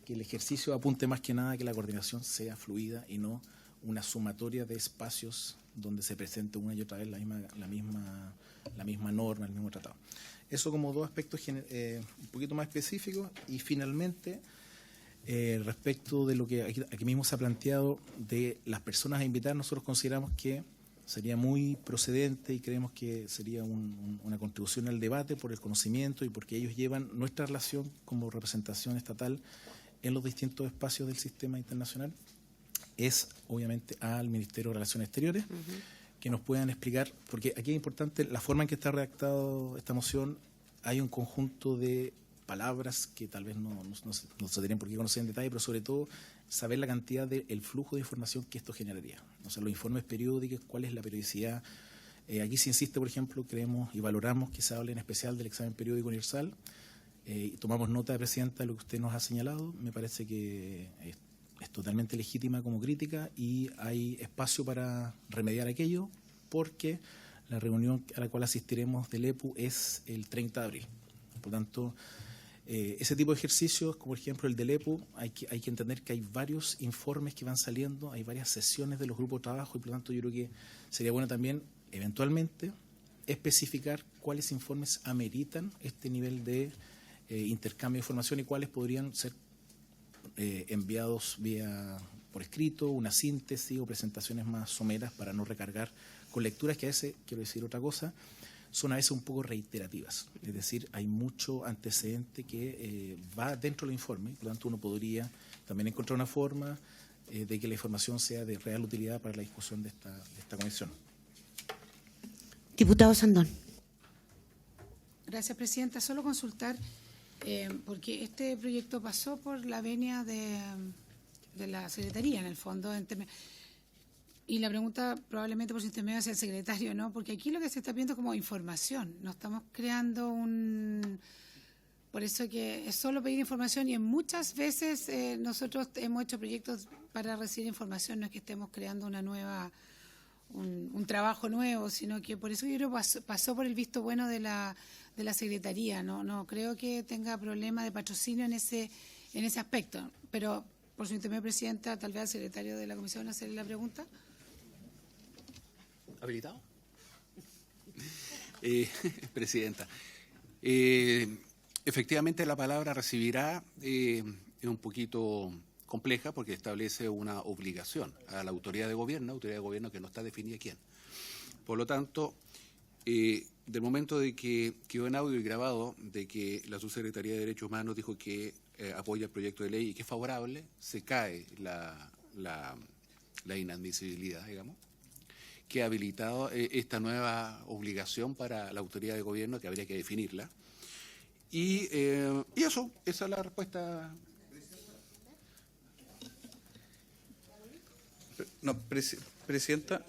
que el ejercicio apunte más que nada a que la coordinación sea fluida y no una sumatoria de espacios donde se presente una y otra vez la misma norma, el mismo tratado. Eso como dos aspectos un poquito más específicos. Y finalmente, respecto de lo que aquí mismo se ha planteado de las personas a invitar, nosotros consideramos que sería muy procedente y creemos que sería una contribución al debate por el conocimiento y porque ellos llevan nuestra relación como representación estatal en los distintos espacios del sistema internacional, es obviamente al Ministerio de Relaciones Exteriores, que nos puedan explicar, porque aquí es importante la forma en que está redactado esta moción. Hay un conjunto de palabras que tal vez no se tendrían por qué conocer en detalle, pero sobre todo saber la cantidad del flujo de información que esto generaría. O sea, los informes periódicos, cuál es la periodicidad. Aquí se insiste, por ejemplo, creemos y valoramos que se hable en especial del examen periódico universal. Tomamos nota, Presidenta, de lo que usted nos ha señalado. Me parece que es totalmente legítima como crítica y hay espacio para remediar aquello, porque la reunión a la cual asistiremos del EPU es el 30 de abril. Por tanto, ese tipo de ejercicios, como por ejemplo el del EPU, hay que entender que hay varios informes que van saliendo, hay varias sesiones de los grupos de trabajo y por lo tanto yo creo que sería bueno también, eventualmente, especificar cuáles informes ameritan este nivel de intercambio de información y cuáles podrían ser enviados por escrito, una síntesis o presentaciones más someras para no recargar con lecturas que a veces, quiero decir otra cosa, son a veces un poco reiterativas. Es decir, hay mucho antecedente que va dentro del informe, por lo tanto uno podría también encontrar una forma de que la información sea de real utilidad para la discusión de esta comisión. Diputado Sandón. Gracias, Presidenta. Solo consultar, porque este proyecto pasó por la venia de la Secretaría, en el fondo, y la pregunta probablemente por su intermedio hacia el secretario, ¿no? Porque aquí lo que se está viendo como información, no estamos creando Por eso que es solo pedir información y en muchas veces nosotros hemos hecho proyectos para recibir información, no es que estemos creando una nueva, un trabajo nuevo, sino que por eso yo creo que pasó por el visto bueno de la Secretaría. No creo que tenga problema de patrocinio en ese aspecto. Pero por su intermedio, Presidenta, tal vez al secretario de la Comisión hacerle la pregunta. ¿Habilitado? Presidenta, efectivamente la palabra recibirá es un poquito compleja porque establece una obligación a la autoridad de gobierno que no está definida quién. Por lo tanto, del momento de que quedó en audio y grabado de que la Subsecretaría de Derechos Humanos dijo que apoya el proyecto de ley y que es favorable, se cae la inadmisibilidad, digamos, que ha habilitado esta nueva obligación para la autoridad de gobierno que habría que definirla. Y eso, esa es la respuesta. No, Presidenta,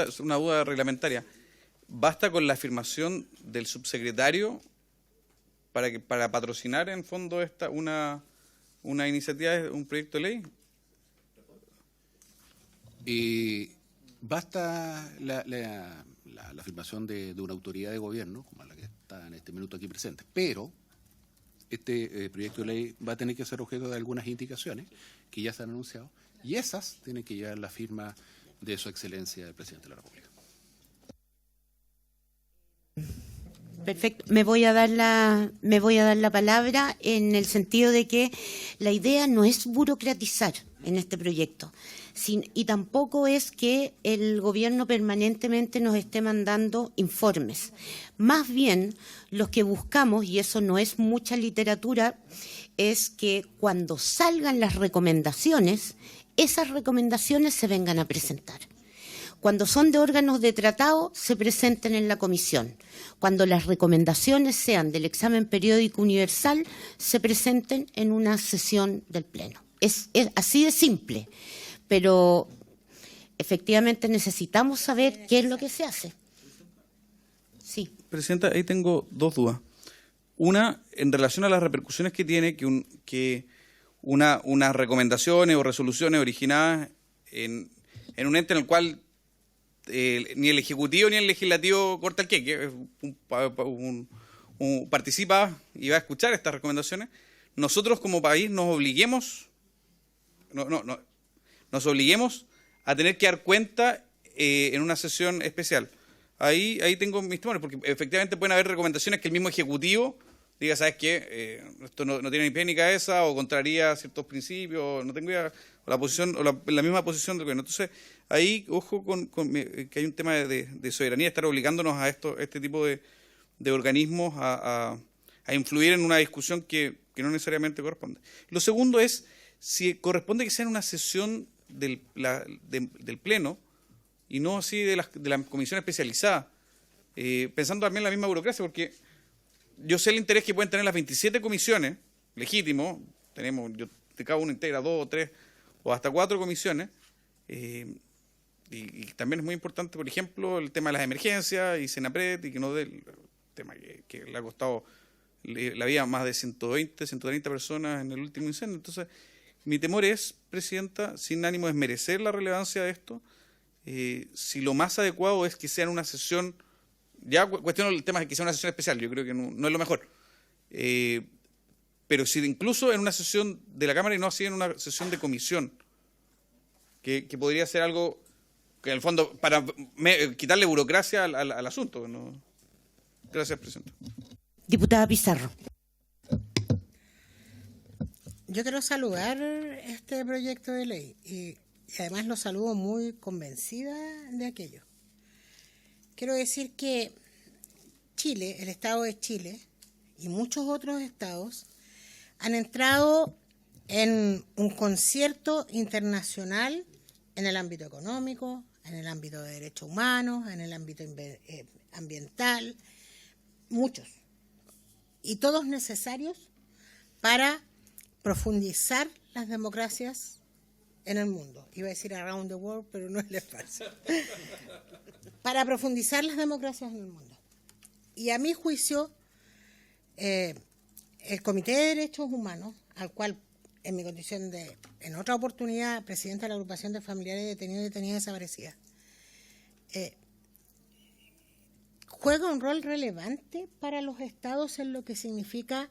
es una duda reglamentaria. ¿Basta con la afirmación del subsecretario para patrocinar en fondo una iniciativa, un proyecto de ley? Basta la afirmación de una autoridad de gobierno, como la que está en este minuto aquí presente, pero este proyecto de ley va a tener que ser objeto de algunas indicaciones que ya se han anunciado, y esas tienen que llevar la firma de Su Excelencia el Presidente de la República. Perfecto. Me voy a dar la palabra en el sentido de que la idea no es burocratizar en este proyecto, y tampoco es que el gobierno permanentemente nos esté mandando informes. Más bien, lo que buscamos, y eso no es mucha literatura, es que cuando salgan las recomendaciones, esas recomendaciones se vengan a presentar. Cuando son de órganos de tratado, se presenten en la comisión. Cuando las recomendaciones sean del examen periódico universal, se presenten en una sesión del Pleno. Es así de simple, pero efectivamente necesitamos saber qué es lo que se hace. Sí. Presidenta, ahí tengo dos dudas. Una, en relación a las repercusiones que tiene que unas recomendaciones o resoluciones originadas en un ente en el cual ni el Ejecutivo ni el Legislativo corta el queque, participa y va a escuchar estas recomendaciones, nosotros como país nos obliguemos a tener que dar cuenta en una sesión especial. Ahí tengo mis temores, porque efectivamente pueden haber recomendaciones que el mismo Ejecutivo diga, ¿sabes qué? Esto no tiene ni pie ni cabeza, o contraría ciertos principios, no tengo idea, o la posición, o la misma posición del gobierno. Entonces, ahí, ojo que hay un tema de soberanía, estar obligándonos a este tipo de organismos a influir en una discusión que no necesariamente corresponde. Lo segundo es, si corresponde que sea en una sesión del Pleno, y no así de la comisión especializada, pensando también en la misma burocracia, porque yo sé el interés que pueden tener las 27 comisiones, legítimo, de cada uno integra 2 o 3 o hasta 4 comisiones, y también es muy importante, por ejemplo, el tema de las emergencias y Senapred, y que no del tema que le ha costado la vida a más de 120, 130 personas en el último incendio. Entonces, mi temor es, Presidenta, sin ánimo de desmerecer la relevancia de esto, si lo más adecuado es que sea en una sesión, ya cuestiono el tema de que sea una sesión especial, yo creo que no es lo mejor, pero si incluso en una sesión de la Cámara y no así en una sesión de comisión, que podría ser algo que en el fondo para quitarle burocracia al asunto, ¿no? Gracias, Presidenta. Diputada Pizarro. Yo quiero saludar este proyecto de ley y además lo saludo muy convencida de aquello. Quiero decir que Chile, el Estado de Chile y muchos otros estados han entrado en un concierto internacional en el ámbito económico, en el ámbito de derechos humanos, en el ámbito ambiental, muchos, y todos necesarios para profundizar las democracias en el mundo. Iba a decir around the world, pero no es el espacio. Para profundizar las democracias en el mundo. Y a mi juicio, el Comité de Derechos Humanos, al cual en mi condición de, en otra oportunidad, presidenta de la agrupación de familiares de detenidos y detenidas desaparecidas, juega un rol relevante para los estados en lo que significa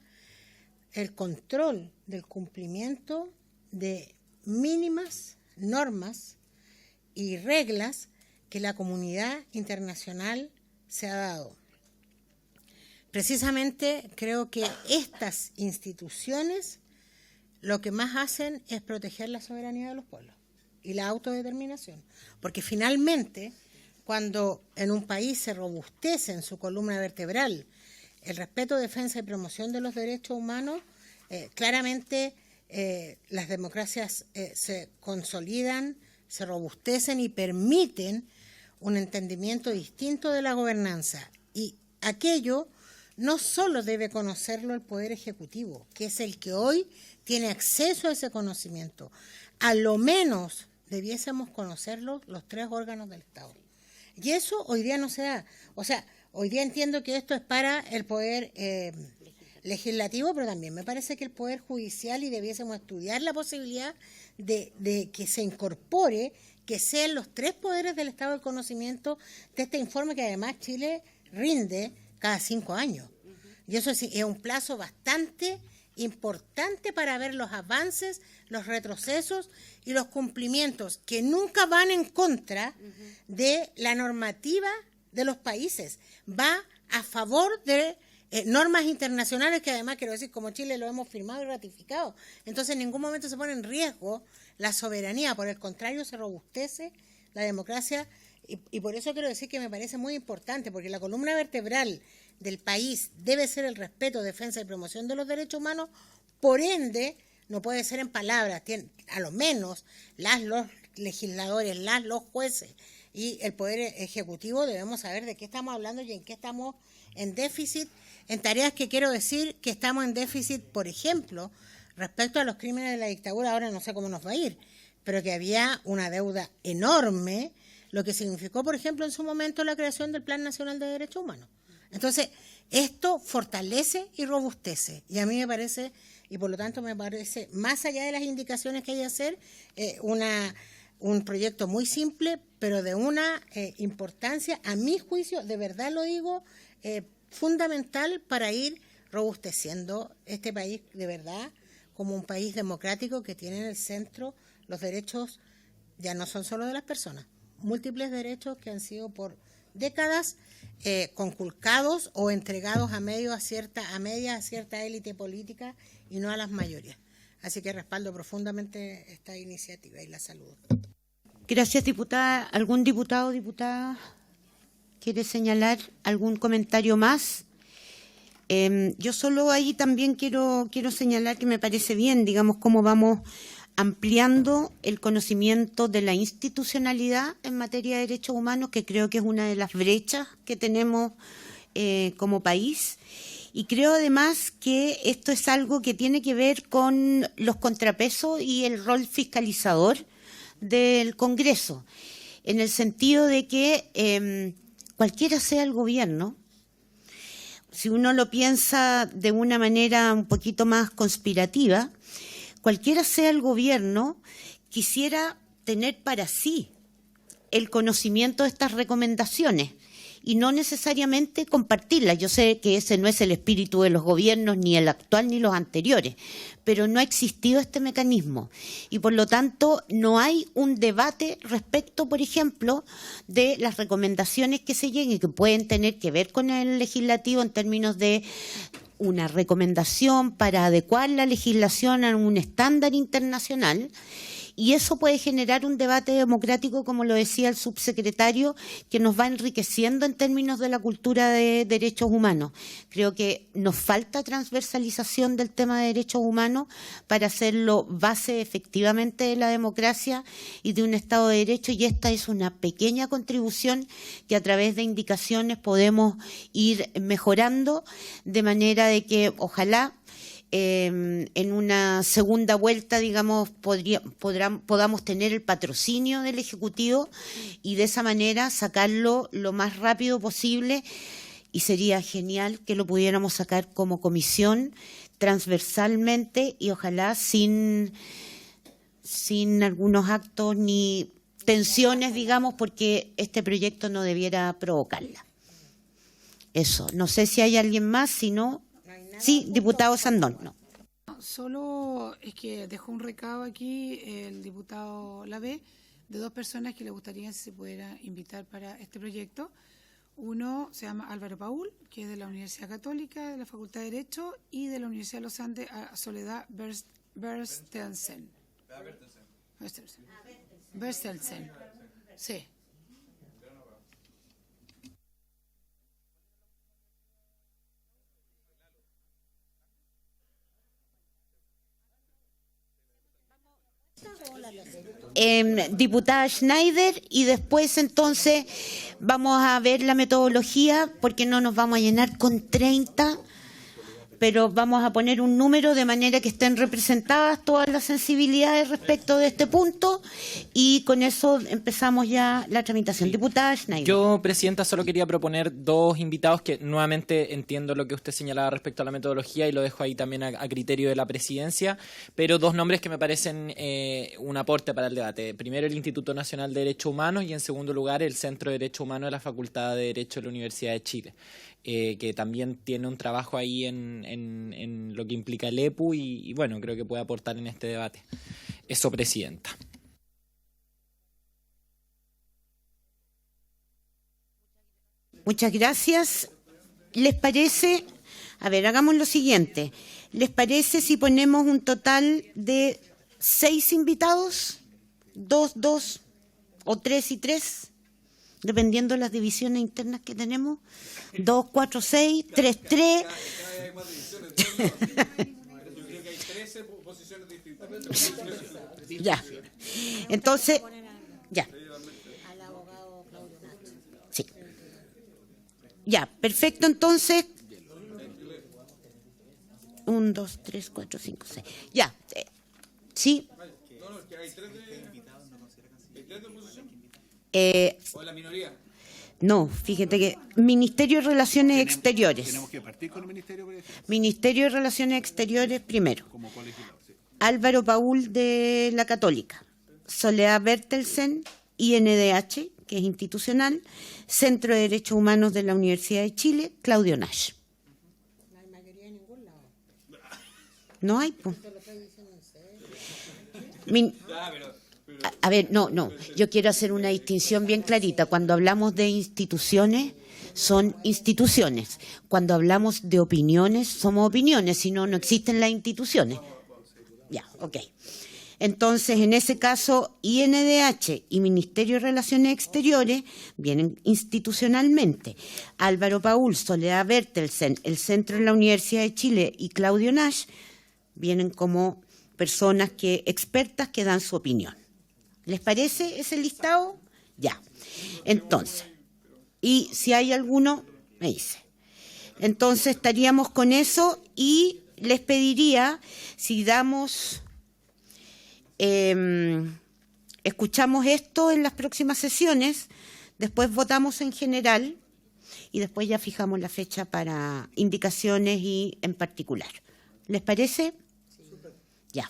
el control del cumplimiento de mínimas normas y reglas que la comunidad internacional se ha dado. Precisamente creo que estas instituciones lo que más hacen es proteger la soberanía de los pueblos y la autodeterminación, porque finalmente cuando en un país se robustece en su columna vertebral el respeto, defensa y promoción de los derechos humanos, claramente las democracias se consolidan, se robustecen y permiten un entendimiento distinto de la gobernanza. Y aquello no solo debe conocerlo el Poder Ejecutivo, que es el que hoy tiene acceso a ese conocimiento. A lo menos debiésemos conocerlo los tres órganos del Estado. Y eso hoy día no se da. O sea, hoy día entiendo que esto es para el Poder Legislativo, pero también me parece que el Poder Judicial, y debiésemos estudiar la posibilidad de que se incorpore, que sean los tres poderes del Estado el conocimiento de este informe que además Chile rinde cada 5 años. Y eso es un plazo bastante importante para ver los avances, los retrocesos y los cumplimientos que nunca van en contra de la normativa de los países. Va a favor de normas internacionales que además, quiero decir, como Chile lo hemos firmado y ratificado. Entonces en ningún momento se pone en riesgo la soberanía, por el contrario se robustece la democracia y por eso quiero decir que me parece muy importante, porque la columna vertebral del país debe ser el respeto, defensa y promoción de los derechos humanos, por ende no puede ser en palabras, a lo menos los legisladores, los jueces y el Poder Ejecutivo debemos saber de qué estamos hablando y en qué estamos en déficit, en tareas que quiero decir que estamos en déficit, por ejemplo, respecto a los crímenes de la dictadura. Ahora no sé cómo nos va a ir, pero que había una deuda enorme, lo que significó, por ejemplo, en su momento la creación del Plan Nacional de Derechos Humanos. Entonces, esto fortalece y robustece, y a mí me parece, y por lo tanto me parece, más allá de las indicaciones que hay que hacer, un proyecto muy simple, pero de una importancia, a mi juicio, de verdad lo digo, fundamental para ir robusteciendo este país de verdad como un país democrático que tiene en el centro los derechos, ya no son solo de las personas, múltiples derechos que han sido por décadas conculcados o entregados a media a cierta élite política y no a las mayorías. Así que respaldo profundamente esta iniciativa y la saludo. Gracias, diputada. ¿Algún diputado o diputada quiere señalar algún comentario más? Yo solo ahí también quiero señalar que me parece bien, digamos, cómo vamos ampliando el conocimiento de la institucionalidad en materia de derechos humanos, que creo que es una de las brechas que tenemos como país. Y creo además que esto es algo que tiene que ver con los contrapesos y el rol fiscalizador del Congreso, en el sentido de que cualquiera sea el gobierno, si uno lo piensa de una manera un poquito más conspirativa, cualquiera sea el gobierno, quisiera tener para sí el conocimiento de estas recomendaciones y no necesariamente compartirlas. Yo sé que ese no es el espíritu de los gobiernos, ni el actual ni los anteriores, pero no ha existido este mecanismo y por lo tanto no hay un debate respecto, por ejemplo, de las recomendaciones que se lleguen, que pueden tener que ver con el legislativo en términos de una recomendación para adecuar la legislación a un estándar internacional, y eso puede generar un debate democrático, como lo decía el subsecretario, que nos va enriqueciendo en términos de la cultura de derechos humanos. Creo que nos falta transversalización del tema de derechos humanos para hacerlo base efectivamente de la democracia y de un Estado de Derecho, y esta es una pequeña contribución que a través de indicaciones podemos ir mejorando, de manera de que ojalá en una segunda vuelta, digamos, podamos tener el patrocinio del Ejecutivo y de esa manera sacarlo lo más rápido posible y sería genial que lo pudiéramos sacar como comisión transversalmente y ojalá sin algunos actos ni tensiones, digamos, porque este proyecto no debiera provocarla. Eso, no sé si hay alguien más, si no... Sí, diputado Sandón, no. Solo es que dejó un recado aquí el diputado Lavé de dos personas que le gustaría si se pudiera invitar para este proyecto. Uno se llama Álvaro Paul, que es de la Universidad Católica, de la Facultad de Derecho, y de la Universidad de los Andes, a Soledad Bertelsen. Bertelsen. Sí. Diputada Schneider, y después entonces vamos a ver la metodología, porque no nos vamos a llenar con 30, pero vamos a poner un número de manera que estén representadas todas las sensibilidades respecto de este punto, y con eso empezamos ya la tramitación. Diputada Schneider. Yo, Presidenta, solo quería proponer dos invitados que nuevamente entiendo lo que usted señalaba respecto a la metodología y lo dejo ahí también a criterio de la Presidencia, pero dos nombres que me parecen un aporte para el debate. Primero, el Instituto Nacional de Derechos Humanos y, en segundo lugar, el Centro de Derechos Humanos de la Facultad de Derecho de la Universidad de Chile. Que también tiene un trabajo ahí en lo que implica el EPU y bueno, creo que puede aportar en este debate. Eso, Presidenta. Muchas gracias. ¿Les parece? A ver, hagamos lo siguiente. ¿Les parece si ponemos un total de 6 invitados? 2, 2 o 3 y 3, dependiendo de las divisiones internas que tenemos. 2, 4, 6, 3, 3. Ya. Entonces, ya. Sí. Ya, perfecto, entonces. 1, 2, 3, 4, 5, 6. Ya. Sí. ¿O la minoría? No, fíjate que Ministerio de Relaciones Exteriores. Tenemos que partir con el Ministerio. Ministerio de Relaciones Exteriores primero. Como colegislado, sí. Álvaro Paul de la Católica. Soledad Bertelsen, INDH, que es institucional. Centro de Derechos Humanos de la Universidad de Chile, Claudio Nash. No hay mayoría en ningún lado. No hay, pues. A ver, no, yo quiero hacer una distinción bien clarita. Cuando hablamos de instituciones, son instituciones. Cuando hablamos de opiniones, somos opiniones, si no, no existen las instituciones. Ya, ok. Entonces, en ese caso, INDH y Ministerio de Relaciones Exteriores vienen institucionalmente. Álvaro Paul, Soledad Bertelsen, el Centro de la Universidad de Chile y Claudio Nash vienen como personas expertas que dan su opinión. ¿Les parece ese listado? Ya. Entonces, y si hay alguno, me dice. Entonces estaríamos con eso y les pediría, si damos, escuchamos esto en las próximas sesiones, después votamos en general y después ya fijamos la fecha para indicaciones y en particular. ¿Les parece? Ya.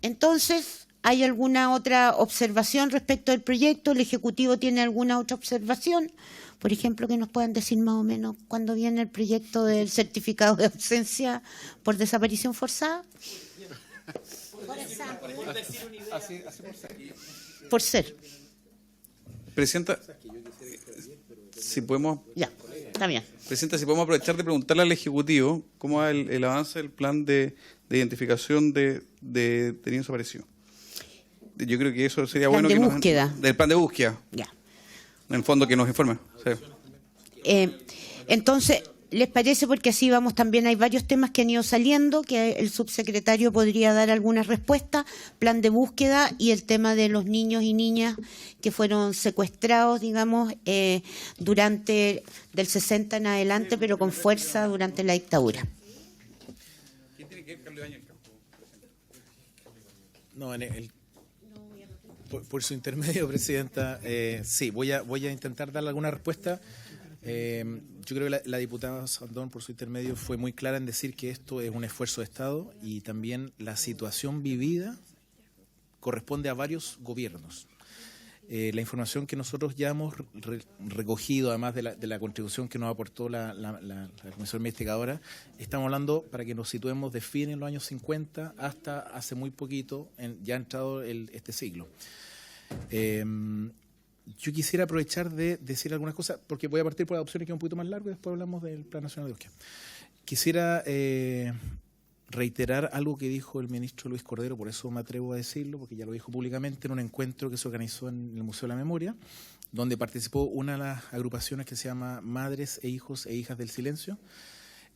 Entonces, ¿hay alguna otra observación respecto al proyecto? ¿El Ejecutivo tiene alguna otra observación? Por ejemplo, que nos puedan decir más o menos cuándo viene el proyecto del certificado de ausencia por desaparición forzada. Por ser. Presidenta, si podemos... Ya, está bien. Presidenta, si podemos aprovechar de preguntarle al Ejecutivo cómo va el avance del plan de identificación de detenidos desaparecidos. Yo creo que eso sería bueno. Plan de búsqueda. Del plan de búsqueda. Ya. En el fondo, que nos informe. Sí. Entonces, ¿les parece? Porque así vamos también, hay varios temas que han ido saliendo, que el subsecretario podría dar algunas respuestas, plan de búsqueda y el tema de los niños y niñas que fueron secuestrados, digamos, durante del 60 en adelante, pero con fuerza durante la dictadura. No, en el... Por su intermedio, Presidenta, sí, voy a intentar darle alguna respuesta. Yo creo que la diputada Sandón, por su intermedio, fue muy clara en decir que esto es un esfuerzo de Estado y también la situación vivida corresponde a varios gobiernos. La información que nosotros ya hemos recogido, además de la contribución que nos aportó la Comisión Investigadora, estamos hablando, para que nos situemos, de fines de los años 50 hasta hace muy poquito, ya ha entrado este siglo. Yo quisiera aprovechar de decir algunas cosas, porque voy a partir por adopciones que es un poquito más largo y después hablamos del Plan Nacional de Búsqueda. Quisiera reiterar algo que dijo el ministro Luis Cordero, por eso me atrevo a decirlo, porque ya lo dijo públicamente en un encuentro que se organizó en el Museo de la Memoria, donde participó una de las agrupaciones que se llama Madres e Hijos e Hijas del Silencio,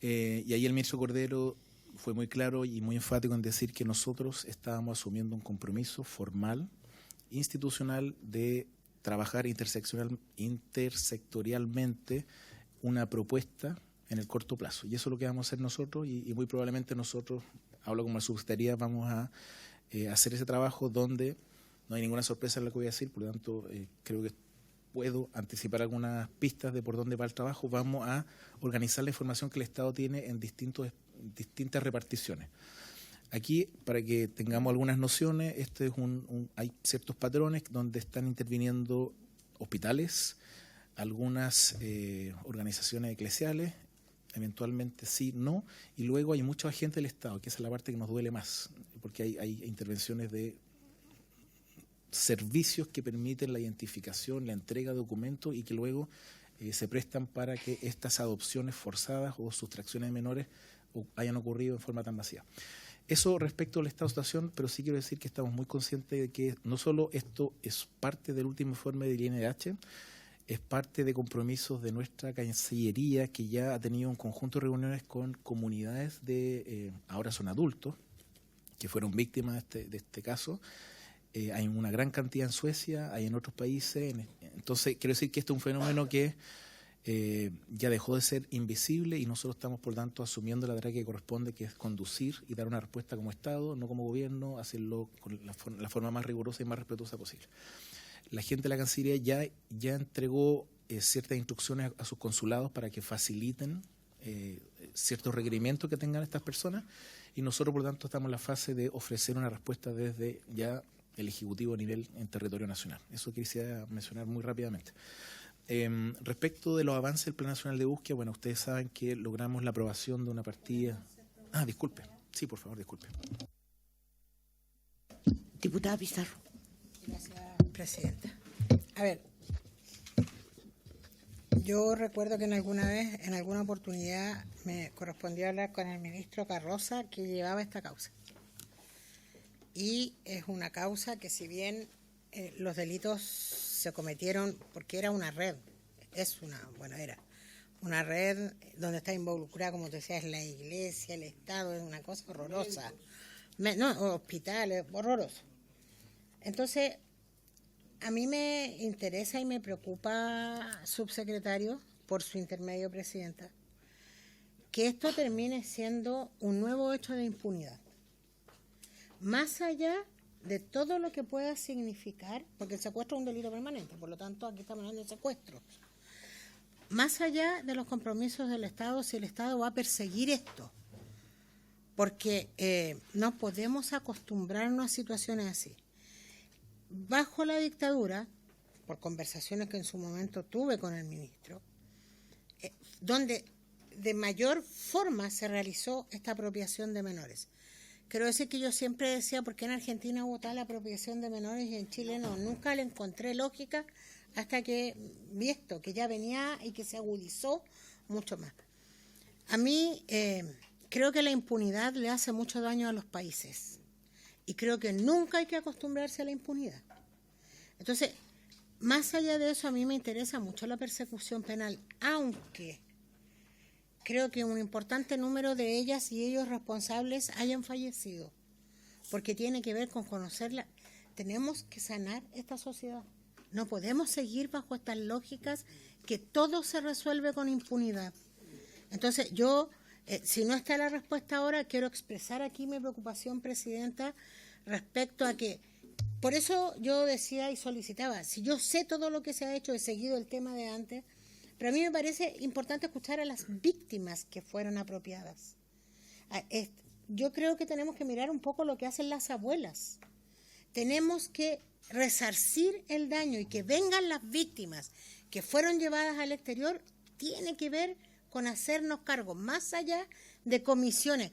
y ahí el ministro Cordero fue muy claro y muy enfático en decir que nosotros estábamos asumiendo un compromiso formal, institucional, de trabajar intersectorialmente una propuesta en el corto plazo. Y eso es lo que vamos a hacer nosotros y muy probablemente nosotros, hablo como la subsecretaría, vamos a hacer ese trabajo donde no hay ninguna sorpresa en lo que voy a decir, por lo tanto creo que puedo anticipar algunas pistas de por dónde va el trabajo. Vamos a organizar la información que el Estado tiene en distintas reparticiones. Aquí, para que tengamos algunas nociones, hay ciertos patrones donde están interviniendo hospitales, algunas organizaciones eclesiales, eventualmente sí, no, y luego hay muchos agentes del Estado, que esa es la parte que nos duele más, porque hay intervenciones de servicios que permiten la identificación, la entrega de documentos y que luego se prestan para que estas adopciones forzadas o sustracciones de menores hayan ocurrido en forma tan masiva. Eso respecto al estado de situación, pero sí quiero decir que estamos muy conscientes de que no solo esto es parte del último informe del INDH, es parte de compromisos de nuestra Cancillería, que ya ha tenido un conjunto de reuniones con comunidades ahora son adultos, que fueron víctimas de este caso. Hay una gran cantidad en Suecia, hay en otros países. Entonces, quiero decir que este es un fenómeno que ya dejó de ser invisible y nosotros estamos, por tanto, asumiendo la tarea que corresponde, que es conducir y dar una respuesta como Estado, no como gobierno, hacerlo con la forma más rigurosa y más respetuosa posible. La gente de la Cancillería ya entregó ciertas instrucciones a sus consulados para que faciliten ciertos requerimientos que tengan estas personas y nosotros, por tanto, estamos en la fase de ofrecer una respuesta desde ya el Ejecutivo a nivel en territorio nacional. Eso quisiera mencionar muy rápidamente. Respecto de los avances del Plan Nacional de Búsqueda, bueno, ustedes saben que logramos la aprobación de una partida... disculpe. Sí, por favor, disculpe. Diputada Pizarro. Gracias, Presidenta. A ver, yo recuerdo que en alguna oportunidad, me correspondió hablar con el ministro Carroza, que llevaba esta causa. Y es una causa que, si bien los delitos se cometieron porque era una red, era una red donde está involucrada, como te decía, es la iglesia, el Estado, es una cosa horrorosa. Hospitales, horroroso. Entonces, a mí me interesa y me preocupa, subsecretario, por su intermedio, Presidenta, que esto termine siendo un nuevo hecho de impunidad. Más allá de todo lo que pueda significar, porque el secuestro es un delito permanente, por lo tanto aquí estamos hablando de secuestro. Más allá de los compromisos del Estado, si el Estado va a perseguir esto, porque no podemos acostumbrarnos a situaciones así. Bajo la dictadura, por conversaciones que en su momento tuve con el ministro, donde de mayor forma se realizó esta apropiación de menores. Quiero decir que yo siempre decía, ¿por qué en Argentina hubo tal apropiación de menores y en Chile no? Nunca le encontré lógica hasta que vi esto, que ya venía y que se agudizó mucho más. A mí creo que la impunidad le hace mucho daño a los países y creo que nunca hay que acostumbrarse a la impunidad. Entonces, más allá de eso, a mí me interesa mucho la persecución penal, aunque creo que un importante número de ellas y ellos responsables hayan fallecido, porque tiene que ver con conocerla. Tenemos que sanar esta sociedad. No podemos seguir bajo estas lógicas que todo se resuelve con impunidad. Entonces, yo, si no está la respuesta ahora, quiero expresar aquí mi preocupación, Presidenta, respecto a que por eso yo decía y solicitaba, si yo sé todo lo que se ha hecho, he seguido el tema de antes, pero a mí me parece importante escuchar a las víctimas que fueron apropiadas. Yo creo que tenemos que mirar un poco lo que hacen las abuelas. Tenemos que resarcir el daño y que vengan las víctimas que fueron llevadas al exterior, tiene que ver con hacernos cargo, más allá de comisiones.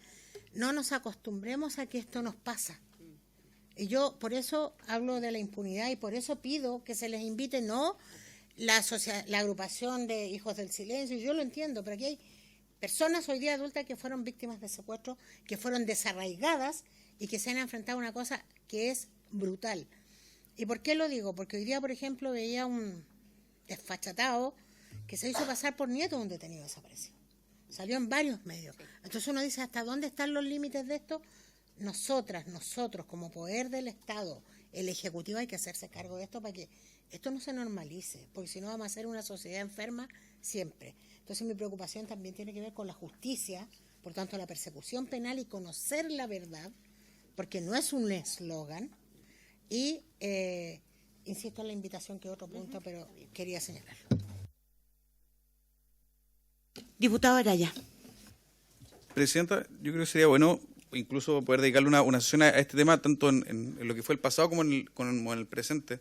No nos acostumbremos a que esto nos pasa. Y yo por eso hablo de la impunidad y por eso pido que se les invite, no la agrupación de Hijos del Silencio, yo lo entiendo, pero aquí hay personas hoy día adultas que fueron víctimas de secuestro, que fueron desarraigadas y que se han enfrentado a una cosa que es brutal. ¿Y por qué lo digo? Porque hoy día, por ejemplo, veía un desfachatado que se hizo pasar por nieto de un detenido desaparecido. Salió en varios medios. Entonces uno dice, ¿hasta dónde están los límites de esto? Nosotros, como poder del Estado, el Ejecutivo, hay que hacerse cargo de esto para que esto no se normalice, porque si no vamos a ser una sociedad enferma siempre. Entonces mi preocupación también tiene que ver con la justicia, por tanto la persecución penal y conocer la verdad, porque no es un eslogan. Y insisto en la invitación, que es otro punto, pero quería señalarlo. Diputado Araya. Presidenta, yo creo que sería bueno incluso poder dedicarle una sesión a este tema, tanto en lo que fue el pasado como en el presente,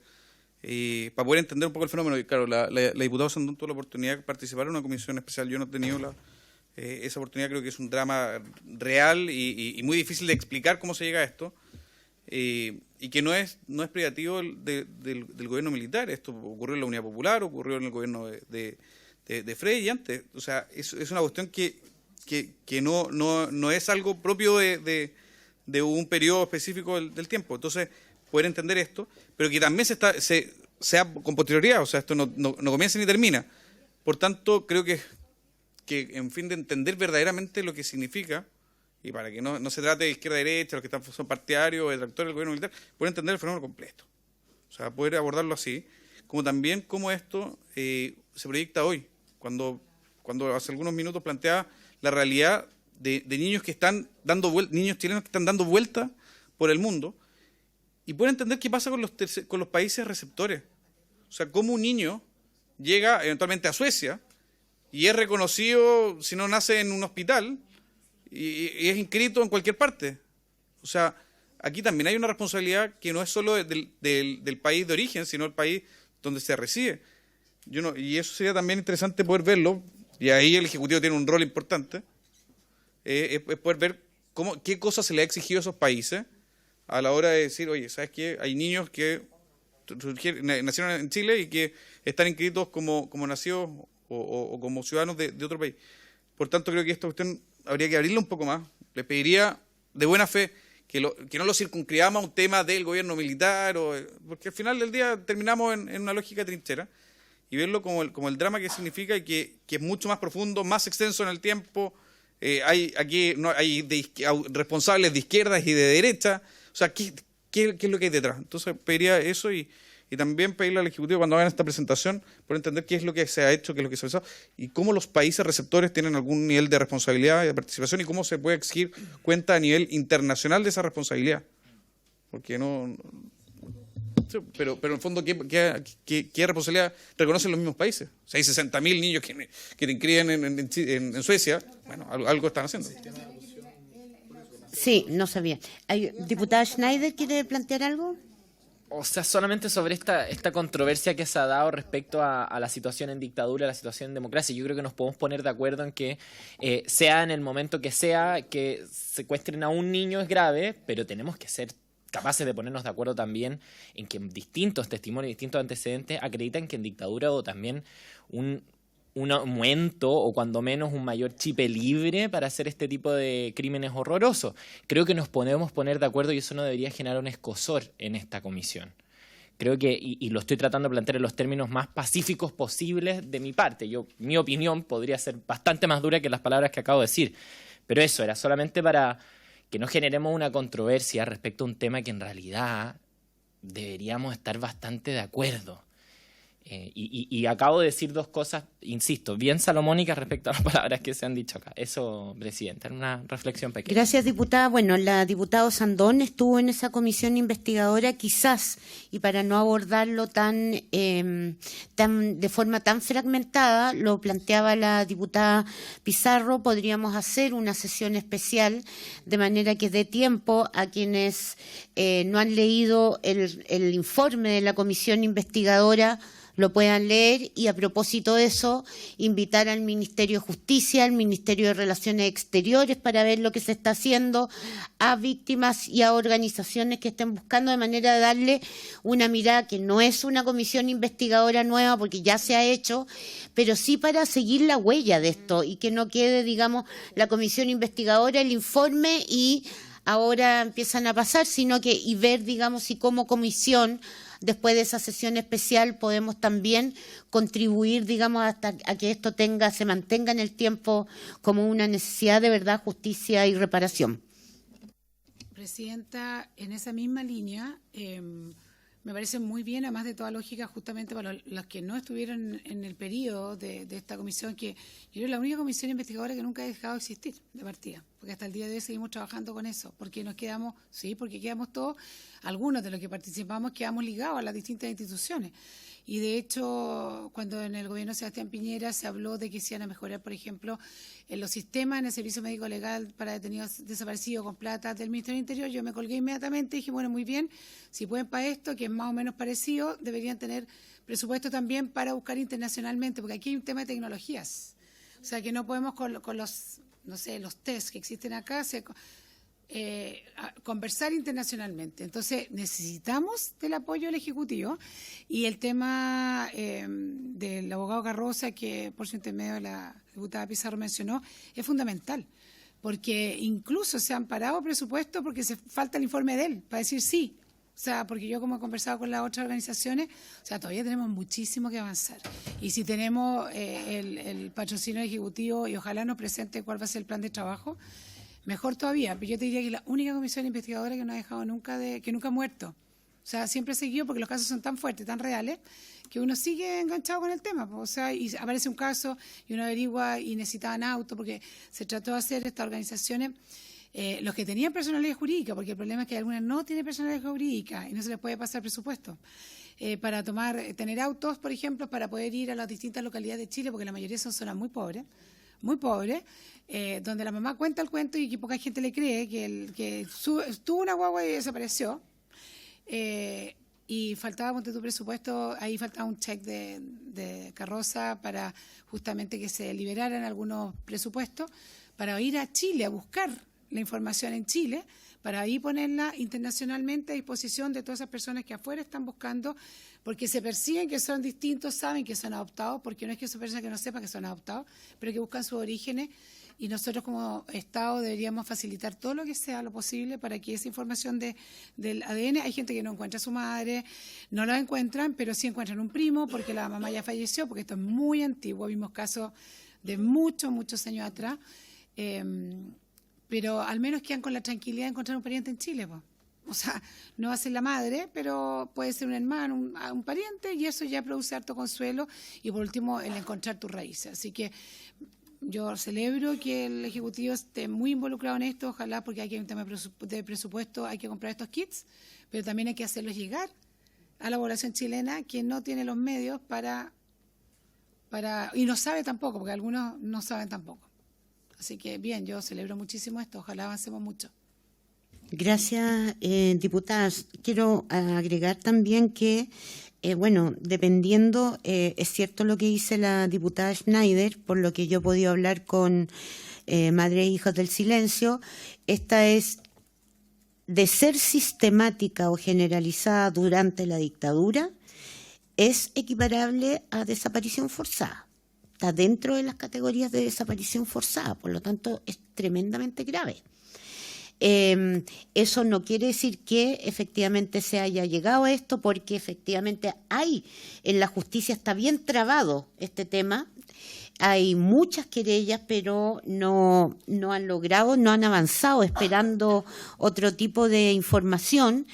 para poder entender un poco el fenómeno. Y claro, la diputada Sandón tuvo la oportunidad de participar en una comisión especial, yo no he tenido esa oportunidad. Creo que es un drama real y muy difícil de explicar cómo se llega a esto, y que no es privativo del gobierno militar. Esto ocurrió en la Unidad Popular, ocurrió en el gobierno de Frey y antes. O sea, es una cuestión que no es algo propio de un periodo específico del tiempo. Entonces, poder entender esto, pero que también sea con posterioridad, o sea, esto no comienza ni termina. Por tanto, creo que en fin de entender verdaderamente lo que significa, y para que no se trate de izquierda-derecha, los que son partidarios, detractores del gobierno militar, poder entender el fenómeno completo. O sea, poder abordarlo así, como también cómo esto se proyecta hoy, cuando hace algunos minutos planteaba la realidad de niños que están dando vuelta, niños chilenos que están dando vuelta por el mundo, y poder entender qué pasa con los países receptores. O sea, cómo un niño llega eventualmente a Suecia y es reconocido, si no nace en un hospital, y es inscrito en cualquier parte. O sea, aquí también hay una responsabilidad que no es solo del país de origen, sino el país donde se reside. Y eso sería también interesante poder verlo, y ahí el Ejecutivo tiene un rol importante, es poder ver qué cosas se le ha exigido a esos países a la hora de decir, oye, ¿sabes qué? Hay niños que nacieron en Chile y que están inscritos como nacidos o como ciudadanos de otro país. Por tanto, creo que esta cuestión habría que abrirla un poco más. Les pediría de buena fe que no lo circunscribamos a un tema del gobierno militar, porque al final del día terminamos en una lógica de trinchera, y verlo como el drama que significa, y que es mucho más profundo, más extenso en el tiempo. Hay responsables de izquierdas y de derecha. O sea, ¿qué es lo que hay detrás? Entonces pediría eso, y también pedirle al Ejecutivo, cuando hagan esta presentación, por entender qué es lo que se ha hecho, qué es lo que se ha pensado, y cómo los países receptores tienen algún nivel de responsabilidad y de participación, y cómo se puede exigir cuenta a nivel internacional de esa responsabilidad. Porque pero en el fondo, ¿qué responsabilidad reconocen los mismos países? O sea, hay 60.000 niños que te inscriben en Suecia. Bueno, algo están haciendo. Sí, no sabía. ¿Diputada Schneider quiere plantear algo? O sea, solamente sobre esta controversia que se ha dado respecto a la situación en dictadura, a la situación en democracia. Yo creo que nos podemos poner de acuerdo en que sea en el momento que sea, que secuestren a un niño es grave, pero tenemos que ser capaces de ponernos de acuerdo también en que distintos testimonios, distintos antecedentes acreditan que en dictadura hubo también un aumento, o cuando menos un mayor chipe libre para hacer este tipo de crímenes horrorosos. Creo que nos podemos poner de acuerdo, y eso no debería generar un escozor en esta comisión. Creo que, y lo estoy tratando de plantear en los términos más pacíficos posibles de mi parte. Mi opinión podría ser bastante más dura que las palabras que acabo de decir, pero eso era solamente para que no generemos una controversia respecto a un tema que en realidad deberíamos estar bastante de acuerdo. Y acabo de decir dos cosas, insisto, bien salomónicas respecto a las palabras que se han dicho acá. Eso, Presidenta, una reflexión pequeña. Gracias, diputada. Bueno, la diputada Sandón estuvo en esa comisión investigadora, quizás, y para no abordarlo de forma tan fragmentada, lo planteaba la diputada Pizarro, podríamos hacer una sesión especial de manera que dé tiempo a quienes no han leído el informe de la comisión investigadora lo puedan leer, y a propósito de eso, invitar al Ministerio de Justicia, al Ministerio de Relaciones Exteriores para ver lo que se está haciendo, a víctimas y a organizaciones que estén buscando, de manera de darle una mirada que no es una comisión investigadora nueva porque ya se ha hecho, pero sí para seguir la huella de esto y que no quede, digamos, la comisión investigadora, el informe y ahora empiezan a pasar, sino que y ver, digamos, si como comisión después de esa sesión especial podemos también contribuir, digamos, hasta a que esto se mantenga en el tiempo como una necesidad de verdad, justicia y reparación. Presidenta, en esa misma línea, me parece muy bien, además de toda lógica, justamente para los que no estuvieron en el periodo de esta comisión, que yo creo que la única comisión investigadora que nunca ha dejado de existir de partida, porque hasta el día de hoy seguimos trabajando con eso, porque porque quedamos todos, algunos de los que participamos quedamos ligados a las distintas instituciones. Y de hecho, cuando en el gobierno de Sebastián Piñera se habló de que se iban a mejorar, por ejemplo, en los sistemas, en el servicio médico legal para detenidos desaparecidos con plata del Ministerio del Interior, yo me colgué inmediatamente y dije, bueno, muy bien, si pueden para esto, que es más o menos parecido, deberían tener presupuesto también para buscar internacionalmente, porque aquí hay un tema de tecnologías. O sea, que no podemos con los, no sé, los test que existen acá, conversar internacionalmente. Entonces, necesitamos del apoyo del Ejecutivo, y el tema del abogado Carroza, que por su intermedio la diputada Pizarro mencionó, es fundamental, porque incluso se han parado presupuestos porque se falta el informe de él, para decir sí. O sea, porque yo como he conversado con las otras organizaciones, o sea, todavía tenemos muchísimo que avanzar. Y si tenemos el patrocinio ejecutivo y ojalá nos presente cuál va a ser el plan de trabajo, mejor todavía. Pero yo te diría que la única comisión investigadora que no ha dejado que nunca ha muerto. O sea, siempre seguido, porque los casos son tan fuertes, tan reales, que uno sigue enganchado con el tema. O sea, y aparece un caso y uno averigua y necesitaban auto, porque se trató de hacer estas organizaciones, los que tenían personalidad jurídica, porque el problema es que algunas no tienen personalidad jurídica y no se les puede pasar presupuesto, para tener autos, por ejemplo, para poder ir a las distintas localidades de Chile, porque la mayoría son zonas muy pobres, donde la mamá cuenta el cuento y que poca gente le cree, que tuvo una guagua y desapareció, y faltaba, ponte tu presupuesto, ahí faltaba un check de Carroza para justamente que se liberaran algunos presupuestos para ir a Chile a buscar la información en Chile, para ahí ponerla internacionalmente a disposición de todas esas personas que afuera están buscando, porque se perciben que son distintos, saben que son adoptados, porque no es que son personas que no sepan que son adoptados, pero que buscan sus orígenes, y nosotros como Estado deberíamos facilitar todo lo que sea lo posible para que esa información del ADN, hay gente que no encuentra a su madre, no la encuentran, pero sí encuentran un primo, porque la mamá ya falleció, porque esto es muy antiguo, vimos casos de muchos años atrás, pero al menos quedan con la tranquilidad de encontrar un pariente en Chile, pues. O sea, no va a ser la madre, pero puede ser un hermano, un pariente, y eso ya produce harto consuelo, y por último el encontrar tus raíces. Así que yo celebro que el Ejecutivo esté muy involucrado en esto, ojalá, porque hay que un tema de presupuesto, hay que comprar estos kits, pero también hay que hacerlos llegar a la población chilena que no tiene los medios para y no sabe tampoco, porque algunos no saben tampoco. Así que bien, yo celebro muchísimo esto, ojalá avancemos mucho. Gracias, diputadas. Quiero agregar también que, dependiendo, es cierto lo que dice la diputada Schneider, por lo que yo he podido hablar con Madres e Hijos del Silencio, esta es de ser sistemática o generalizada durante la dictadura, es equiparable a desaparición forzada. Está dentro de las categorías de desaparición forzada, por lo tanto es tremendamente grave. Eso no quiere decir que efectivamente se haya llegado a esto, porque efectivamente en la justicia está bien trabado este tema, hay muchas querellas, pero no han logrado, no han avanzado, esperando otro tipo de información.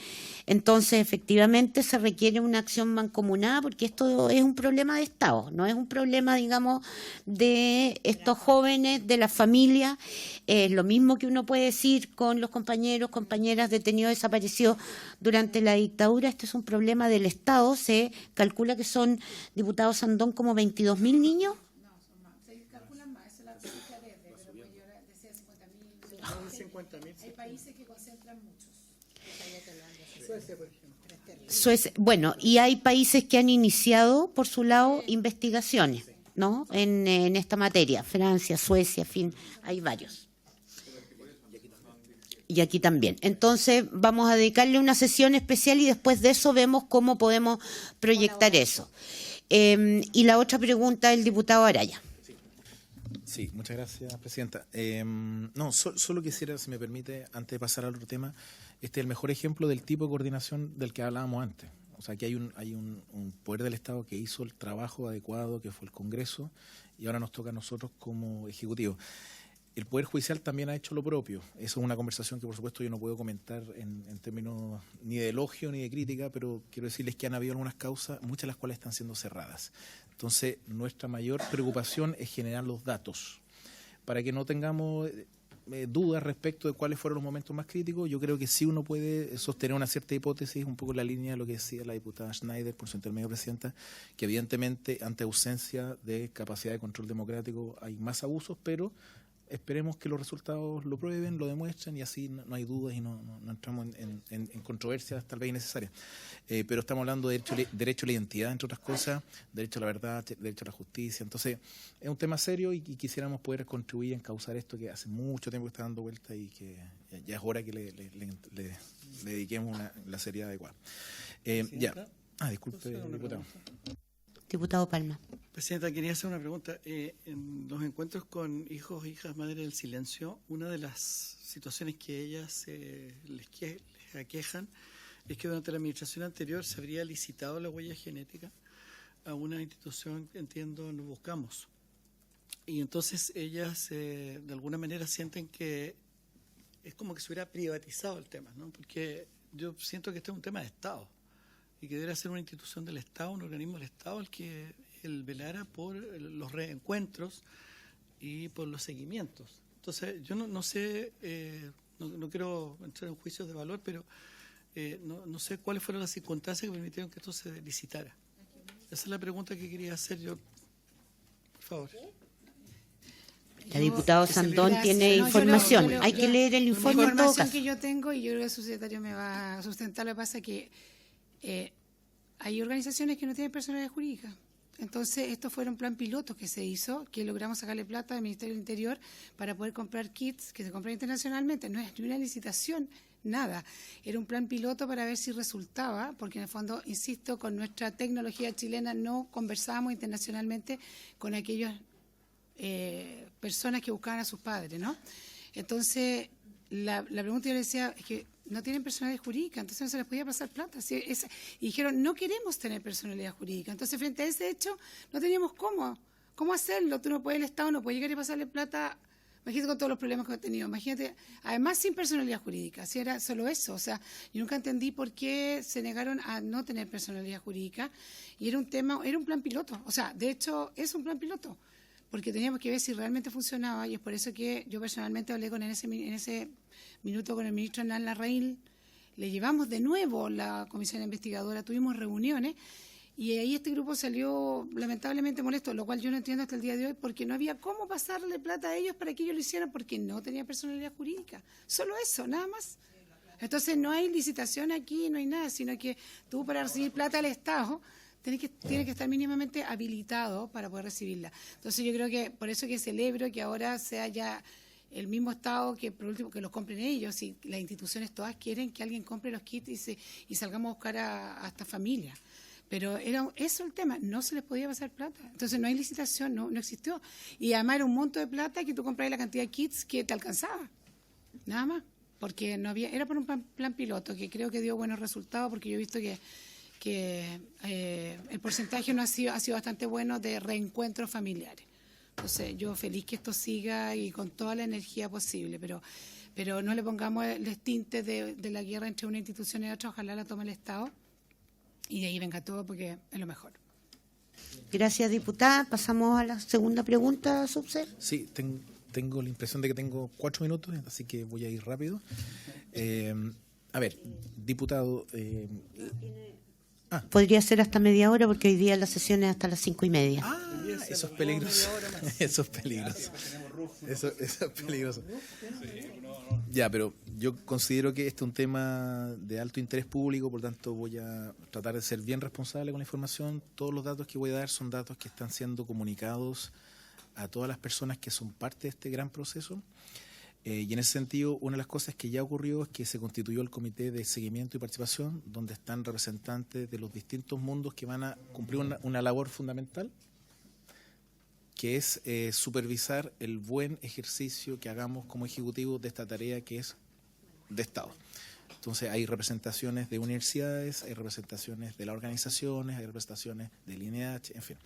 Entonces, efectivamente, se requiere una acción mancomunada porque esto es un problema de Estado, no es un problema, digamos, de estos jóvenes, de las familias. Es lo mismo que uno puede decir con los compañeros, compañeras detenidos desaparecidos durante la dictadura. Esto es un problema del Estado. Se calcula que son, diputado Sandón, como 22.000 niños. Hay países que concentran muchos. Suecia, por ejemplo. Suecia, bueno, y hay países que han iniciado por su lado investigaciones, ¿no? En esta materia. Francia, Suecia, en fin, hay varios. Y aquí también. Entonces vamos a dedicarle una sesión especial y después de eso vemos cómo podemos proyectar eso. Y la otra pregunta, el diputado Araya. Sí, muchas gracias, presidenta. Solo quisiera, si me permite, antes de pasar al otro tema, este es el mejor ejemplo del tipo de coordinación del que hablábamos antes. O sea, que hay un poder del Estado que hizo el trabajo adecuado, que fue el Congreso, y ahora nos toca a nosotros como Ejecutivo. El Poder Judicial también ha hecho lo propio. Eso es una conversación que, por supuesto, yo no puedo comentar en términos ni de elogio ni de crítica, pero quiero decirles que han habido algunas causas, muchas de las cuales están siendo cerradas. Entonces, nuestra mayor preocupación es generar los datos para que no tengamos dudas respecto de cuáles fueron los momentos más críticos. Yo creo que sí uno puede sostener una cierta hipótesis, un poco en la línea de lo que decía la diputada Schneider, por su intermedio, presidenta, que evidentemente ante ausencia de capacidad de control democrático hay más abusos, pero esperemos que los resultados lo prueben, lo demuestren y así no hay dudas y no entramos en controversias tal vez innecesarias. Pero estamos hablando de derecho a la identidad, entre otras cosas, derecho a la verdad, derecho a la justicia. Entonces, es un tema serio y quisiéramos poder contribuir a encauzar esto que hace mucho tiempo que está dando vuelta y que ya es hora que le dediquemos la seriedad adecuada. Disculpe, diputado. Diputado Palma. Presidenta, quería hacer una pregunta. En los encuentros con hijos e hijas madres del silencio, una de las situaciones que ellas les aquejan es que durante la administración anterior se habría licitado la huella genética a una institución que, entiendo, no buscamos. Y entonces ellas de alguna manera sienten que es como que se hubiera privatizado el tema, ¿no? Porque yo siento que este es un tema de Estado y que debería ser una institución del Estado, un organismo del Estado el velara por los reencuentros y por los seguimientos. Entonces, yo no sé, no quiero entrar en juicios de valor, pero no sé cuáles fueron las circunstancias que permitieron que esto se licitara. Esa es la pregunta que quería hacer yo. Por favor. La diputada Sandón tiene información. Hay que leer el informe en todo caso. Que yo tengo, y yo creo que el subsecretario me va a sustentar, lo que pasa es que hay organizaciones que no tienen personalidad jurídica. Entonces, esto fue un plan piloto que se hizo, que logramos sacarle plata al Ministerio del Interior para poder comprar kits que se compran internacionalmente. No es ni una licitación, nada. Era un plan piloto para ver si resultaba, porque en el fondo, insisto, con nuestra tecnología chilena no conversábamos internacionalmente con aquellas personas que buscaban a sus padres, ¿no? Entonces, la pregunta yo le decía es que no tienen personalidad jurídica, entonces no se les podía pasar plata. Y dijeron, no queremos tener personalidad jurídica. Entonces, frente a ese hecho, no teníamos cómo hacerlo. Tú no puedes, el Estado no puede llegar y pasarle plata. Imagínate con todos los problemas que he tenido. Imagínate, además sin personalidad jurídica, si era solo eso. O sea, yo nunca entendí por qué se negaron a no tener personalidad jurídica. Y era un plan piloto. O sea, de hecho, es un plan piloto. Porque teníamos que ver si realmente funcionaba, y es por eso que yo personalmente hablé en ese minuto con el ministro Hernán Larraín. Le llevamos de nuevo la comisión investigadora, tuvimos reuniones, y ahí este grupo salió lamentablemente molesto, lo cual yo no entiendo hasta el día de hoy, porque no había cómo pasarle plata a ellos para que ellos lo hicieran, porque no tenía personalidad jurídica. Solo eso, nada más. Entonces no hay licitación aquí, no hay nada, sino que tú para recibir plata al Estado tiene que estar mínimamente habilitado para poder recibirla. Entonces yo creo que por eso que celebro que ahora sea ya el mismo Estado que por último que los compren ellos, y las instituciones todas quieren que alguien compre los kits y salgamos a buscar a esta familia. Pero era eso el tema, no se les podía pasar plata. Entonces no hay licitación, no existió. Y además era un monto de plata que tú comprabas la cantidad de kits que te alcanzaba. Nada más. Porque no había, era por un plan piloto que creo que dio buenos resultados, porque yo he visto que el porcentaje no ha sido bastante bueno de reencuentros familiares. Entonces, yo feliz que esto siga y con toda la energía posible, pero no le pongamos el tinte de la guerra entre una institución y otra, ojalá la tome el Estado y de ahí venga todo porque es lo mejor. Gracias, diputada. Pasamos a la segunda pregunta, subsec. Sí, tengo la impresión de que tengo 4 minutos, así que voy a ir rápido. A ver, diputado... Podría ser hasta media hora porque hoy día la sesión es hasta las 5:30. Eso es peligroso. Eso es peligroso. Eso es peligroso. Ya, pero yo considero que este es un tema de alto interés público, por tanto voy a tratar de ser bien responsable con la información. Todos los datos que voy a dar son datos que están siendo comunicados a todas las personas que son parte de este gran proceso. Y en ese sentido, una de las cosas que ya ocurrió es que se constituyó el Comité de Seguimiento y Participación, donde están representantes de los distintos mundos que van a cumplir una labor fundamental, que es supervisar el buen ejercicio que hagamos como ejecutivos de esta tarea que es de Estado. Entonces hay representaciones de universidades, hay representaciones de las organizaciones, hay representaciones del INEH, en fin.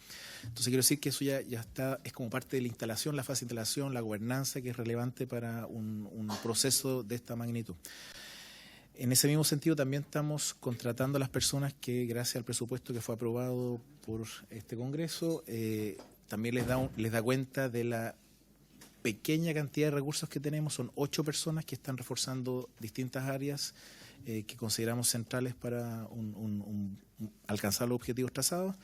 Entonces quiero decir que eso ya está, es como parte de la instalación, la fase de instalación, la gobernanza que es relevante para un proceso de esta magnitud. En ese mismo sentido también estamos contratando a las personas que gracias al presupuesto que fue aprobado por este Congreso, también les da cuenta de la pequeña cantidad de recursos que tenemos. Son 8 personas que están reforzando distintas áreas que consideramos centrales para alcanzar los objetivos trazados,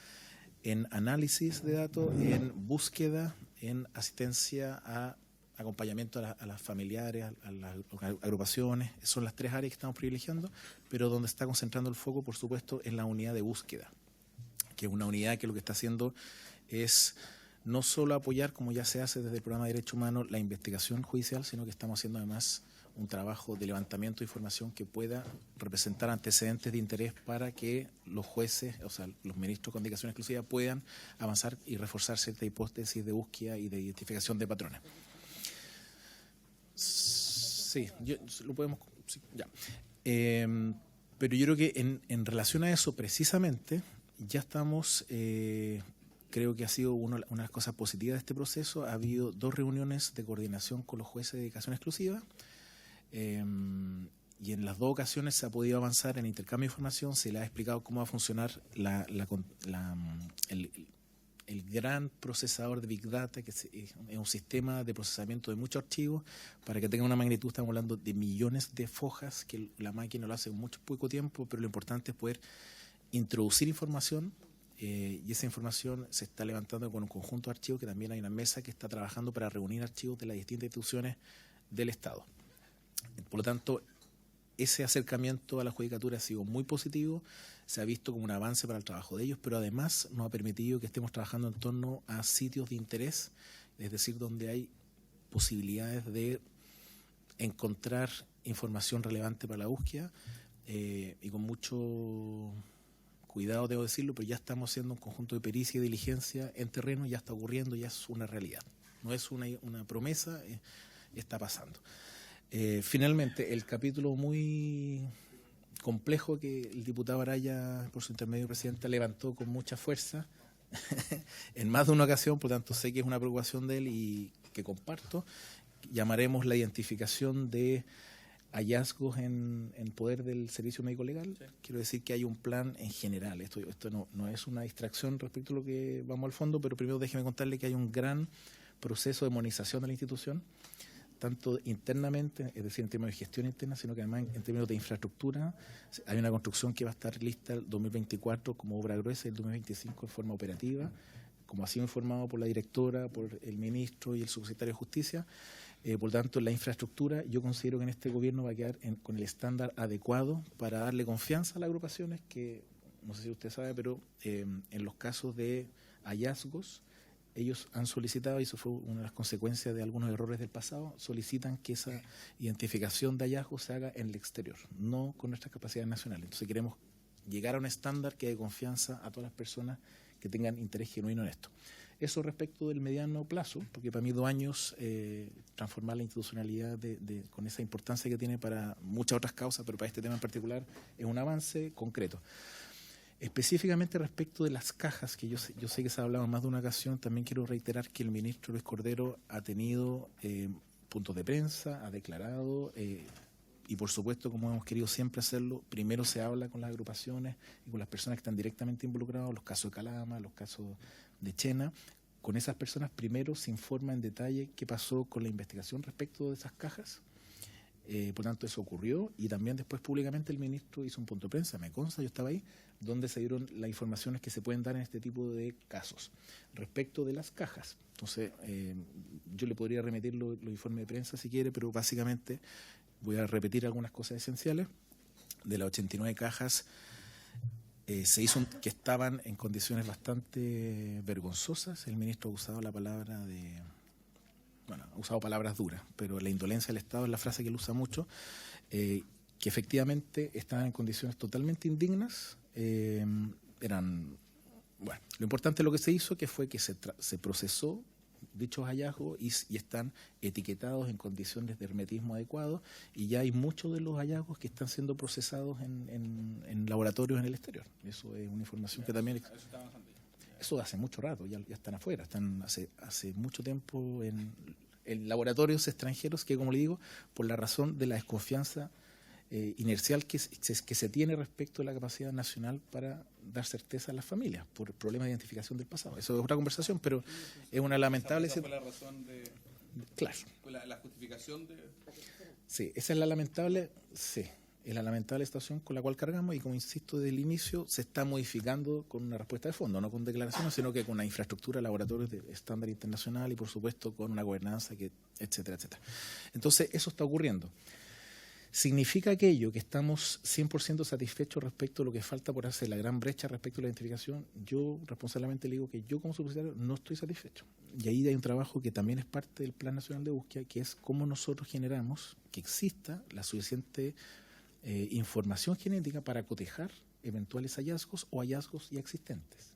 en análisis de datos, en búsqueda, en asistencia a acompañamiento a las familiares, a las agrupaciones. Son las 3 áreas que estamos privilegiando, pero donde está concentrando el foco, por supuesto, en la unidad de búsqueda, que es una unidad que lo que está haciendo es no solo apoyar, como ya se hace desde el programa de Derechos Humanos, la investigación judicial, sino que estamos haciendo además un trabajo de levantamiento de información que pueda representar antecedentes de interés para que los jueces, o sea, los ministros con indicación exclusiva puedan avanzar y reforzar ciertas hipótesis de búsqueda y de identificación de patrones. Sí, lo podemos... Sí, ya. Pero yo creo que en relación a eso precisamente ya estamos... creo que ha sido una de las cosas positivas de este proceso. Ha habido 2 reuniones de coordinación con los jueces de dedicación exclusiva y en las 2 ocasiones se ha podido avanzar en intercambio de información. Se le ha explicado cómo va a funcionar el gran procesador de Big Data, que es un sistema de procesamiento de muchos archivos. Para que tenga una magnitud, estamos hablando de millones de fojas, que la máquina lo hace en mucho poco tiempo, pero lo importante es poder introducir información. Y esa información se está levantando con un conjunto de archivos, que también hay una mesa que está trabajando para reunir archivos de las distintas instituciones del Estado. Por lo tanto, ese acercamiento a la judicatura ha sido muy positivo, se ha visto como un avance para el trabajo de ellos, pero además nos ha permitido que estemos trabajando en torno a sitios de interés, es decir, donde hay posibilidades de encontrar información relevante para la búsqueda y con mucho... cuidado, debo decirlo, pero ya estamos haciendo un conjunto de pericia y diligencia en terreno, ya está ocurriendo, ya es una realidad. No es una promesa, está pasando. Finalmente, el capítulo muy complejo que el diputado Araya, por su intermedio presidenta, levantó con mucha fuerza en más de una ocasión, por tanto sé que es una preocupación de él y que comparto. Llamaremos la identificación de hallazgos en poder del Servicio Médico Legal. Sí. Quiero decir que hay un plan en general. Esto no es una distracción respecto a lo que vamos al fondo, pero primero déjeme contarle que hay un gran proceso de modernización de la institución, tanto internamente, es decir, en términos de gestión interna, sino que además en términos de infraestructura. Hay una construcción que va a estar lista el 2024 como obra gruesa y el 2025 en forma operativa, como ha sido informado por la directora, por el ministro y el subsecretario de Justicia. Por tanto, la infraestructura yo considero que en este gobierno va a quedar con el estándar adecuado para darle confianza a las agrupaciones que, no sé si usted sabe, pero en los casos de hallazgos, ellos han solicitado, y eso fue una de las consecuencias de algunos errores del pasado, solicitan que esa identificación de hallazgos se haga en el exterior, no con nuestras capacidades nacionales. Entonces queremos llegar a un estándar que dé confianza a todas las personas que tengan interés genuino en esto. Eso respecto del mediano plazo, porque para mí 2 años transformar la institucionalidad con esa importancia que tiene para muchas otras causas, pero para este tema en particular es un avance concreto. Específicamente respecto de las cajas, que yo sé que se ha hablado en más de una ocasión, también quiero reiterar que el ministro Luis Cordero ha tenido puntos de prensa, ha declarado, y por supuesto, como hemos querido siempre hacerlo, primero se habla con las agrupaciones y con las personas que están directamente involucradas, los casos de Calama, los casos de Chena. Con esas personas primero se informa en detalle qué pasó con la investigación respecto de esas cajas. Por tanto, eso ocurrió, y también después públicamente el ministro hizo un punto de prensa, me consta, yo estaba ahí, donde se dieron las informaciones que se pueden dar en este tipo de casos. Respecto de las cajas, entonces yo le podría remitir los informes de prensa si quiere, pero básicamente voy a repetir algunas cosas esenciales. De las 89 cajas, se hizo que estaban en condiciones bastante vergonzosas. El ministro ha usado la palabra ha usado palabras duras, pero la indolencia del Estado es la frase que él usa mucho, que efectivamente estaban en condiciones totalmente indignas. Lo importante de lo que se hizo fue que se procesó dichos hallazgos y están etiquetados en condiciones de hermetismo adecuado, y ya hay muchos de los hallazgos que están siendo procesados en laboratorios en el exterior. Eso es una información que también... Eso hace mucho rato, ya están afuera, están hace mucho tiempo en laboratorios extranjeros que, como le digo, por la razón de la desconfianza inercial que se tiene respecto de la capacidad nacional para dar certeza a las familias por problemas de identificación del pasado. Eso es otra conversación, pero es una lamentable... ¿Esa fue la razón de...? Claro. ¿La justificación de...? Sí, esa es la lamentable... Sí. Es la lamentable situación con la cual cargamos, y como insisto desde el inicio, se está modificando con una respuesta de fondo, no con declaraciones, sino que con una infraestructura de laboratorios de estándar internacional y por supuesto con una gobernanza, etcétera, etcétera. Entonces eso está ocurriendo. ¿Significa aquello que estamos 100% satisfechos respecto a lo que falta por hacer, la gran brecha respecto a la identificación? Yo responsablemente le digo que yo como subsecretario no estoy satisfecho. Y ahí hay un trabajo que también es parte del Plan Nacional de Búsqueda, que es cómo nosotros generamos que exista la suficiente información genética para cotejar eventuales hallazgos o hallazgos ya existentes.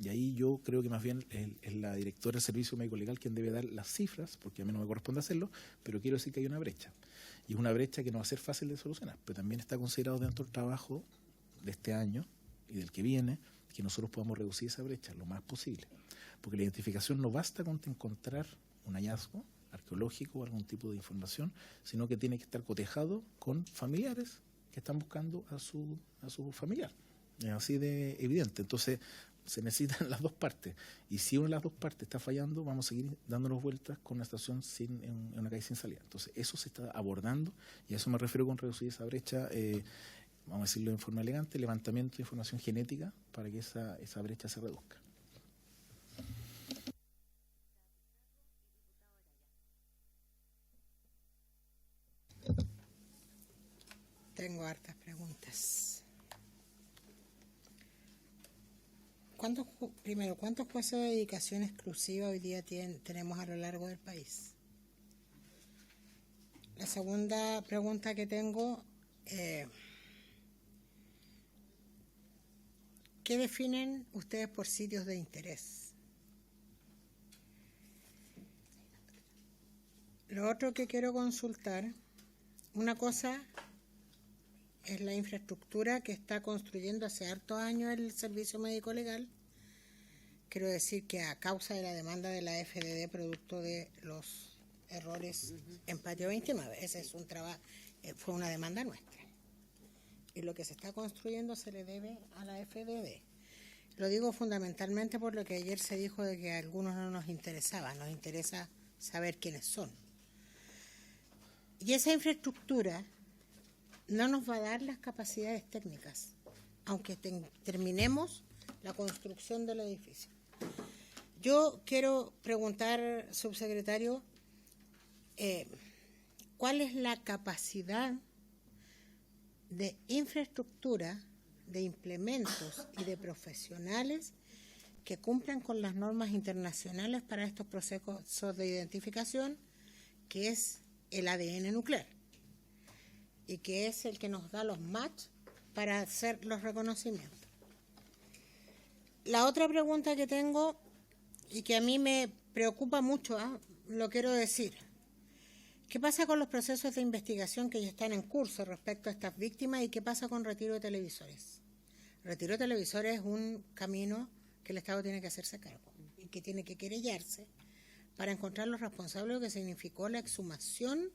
Y ahí yo creo que más bien es la directora del Servicio Médico Legal quien debe dar las cifras, porque a mí no me corresponde hacerlo, pero quiero decir que hay una brecha. Y es una brecha que no va a ser fácil de solucionar, pero también está considerado dentro del trabajo de este año y del que viene, que nosotros podamos reducir esa brecha lo más posible. Porque la identificación no basta con encontrar un hallazgo arqueológico o algún tipo de información, sino que tiene que estar cotejado con familiares que están buscando a su familiar. Es así de evidente. Entonces, se necesitan las dos partes. Y si una de las dos partes está fallando, vamos a seguir dándonos vueltas con una estación en una calle sin salida. Entonces, eso se está abordando, y a eso me refiero con reducir esa brecha, vamos a decirlo en forma elegante, levantamiento de información genética para que esa brecha se reduzca. Tengo hartas preguntas. ¿Cuántos puestos de dedicación exclusiva hoy día tenemos a lo largo del país? La segunda pregunta que tengo, ¿qué definen ustedes por sitios de interés? Lo otro que quiero consultar, una cosa es la infraestructura que está construyendo hace hartos años el Servicio Médico Legal. Quiero decir que a causa de la demanda de la FDD, producto de los errores en Patio 29, ese es fue una demanda nuestra. Y lo que se está construyendo se le debe a la FDD. Lo digo fundamentalmente por lo que ayer se dijo de que a algunos no nos interesaba, nos interesa saber quiénes son. Y esa infraestructura no nos va a dar las capacidades técnicas, aunque terminemos la construcción del edificio. Yo quiero preguntar, subsecretario, ¿cuál es la capacidad de infraestructura, de implementos y de profesionales que cumplan con las normas internacionales para estos procesos de identificación, que es el ADN nuclear, y que es el que nos da los match para hacer los reconocimientos? La otra pregunta que tengo, y que a mí me preocupa mucho, lo quiero decir, ¿qué pasa con los procesos de investigación que ya están en curso respecto a estas víctimas, y qué pasa con retiro de televisores? Retiro de televisores es un camino que el Estado tiene que hacerse cargo y que tiene que querellarse para encontrar los responsables de lo que significó la exhumación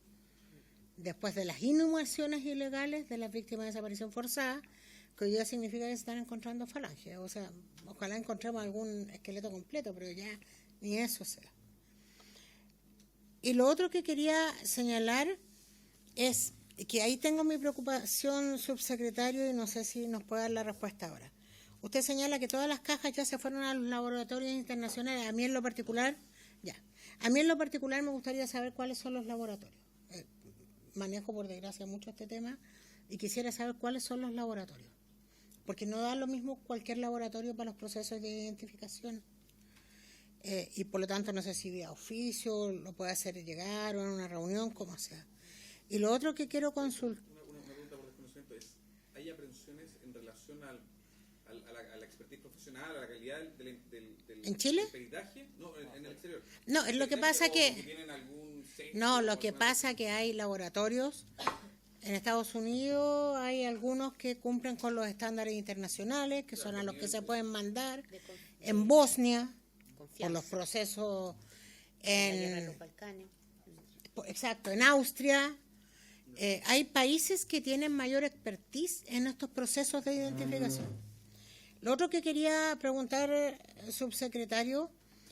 después de las inhumaciones ilegales de las víctimas de desaparición forzada, que hoy día significa que se están encontrando falanges. O sea, ojalá encontremos algún esqueleto completo, pero ya ni eso sea. Y lo otro que quería señalar es que ahí tengo mi preocupación, subsecretario, y no sé si nos puede dar la respuesta ahora. Usted señala que todas las cajas ya se fueron a los laboratorios internacionales. A mí en lo particular me gustaría saber cuáles son los laboratorios. Manejo, por desgracia, mucho este tema y quisiera saber cuáles son los laboratorios. Porque no da lo mismo cualquier laboratorio para los procesos de identificación. Y por lo tanto, no sé si vía oficio, lo puede hacer llegar o en una reunión, como sea. Y lo otro que quiero consultar... Una pregunta por desconocimiento es, ¿hay aprehensiones en relación a la expertise profesional, a la calidad del ¿En Chile? peritaje? No, en el exterior. No, es lo que pasa que... ¿Tienen algún sexo, No, lo que pasa que hay laboratorios... En Estados Unidos hay algunos que cumplen con los estándares internacionales, que son a los que se pueden mandar. En Bosnia, por los procesos exacto, en Austria. Hay países que tienen mayor expertise en estos procesos de identificación. Lo otro que quería preguntar, subsecretario,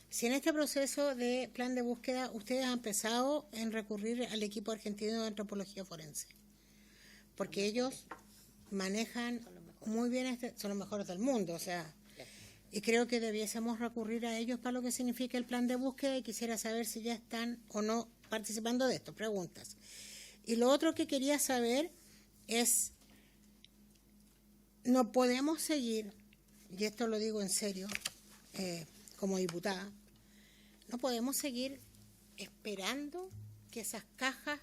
si en este proceso de plan de búsqueda ustedes han empezado en recurrir al equipo argentino de antropología forense, porque ellos manejan muy bien, son los mejores del mundo, o sea, y creo que debiésemos recurrir a ellos para lo que significa el plan de búsqueda, y quisiera saber si ya están o no participando de esto. Preguntas. Y lo otro que quería saber es, no podemos seguir, y esto lo digo en serio, como diputada, no podemos seguir esperando que esas cajas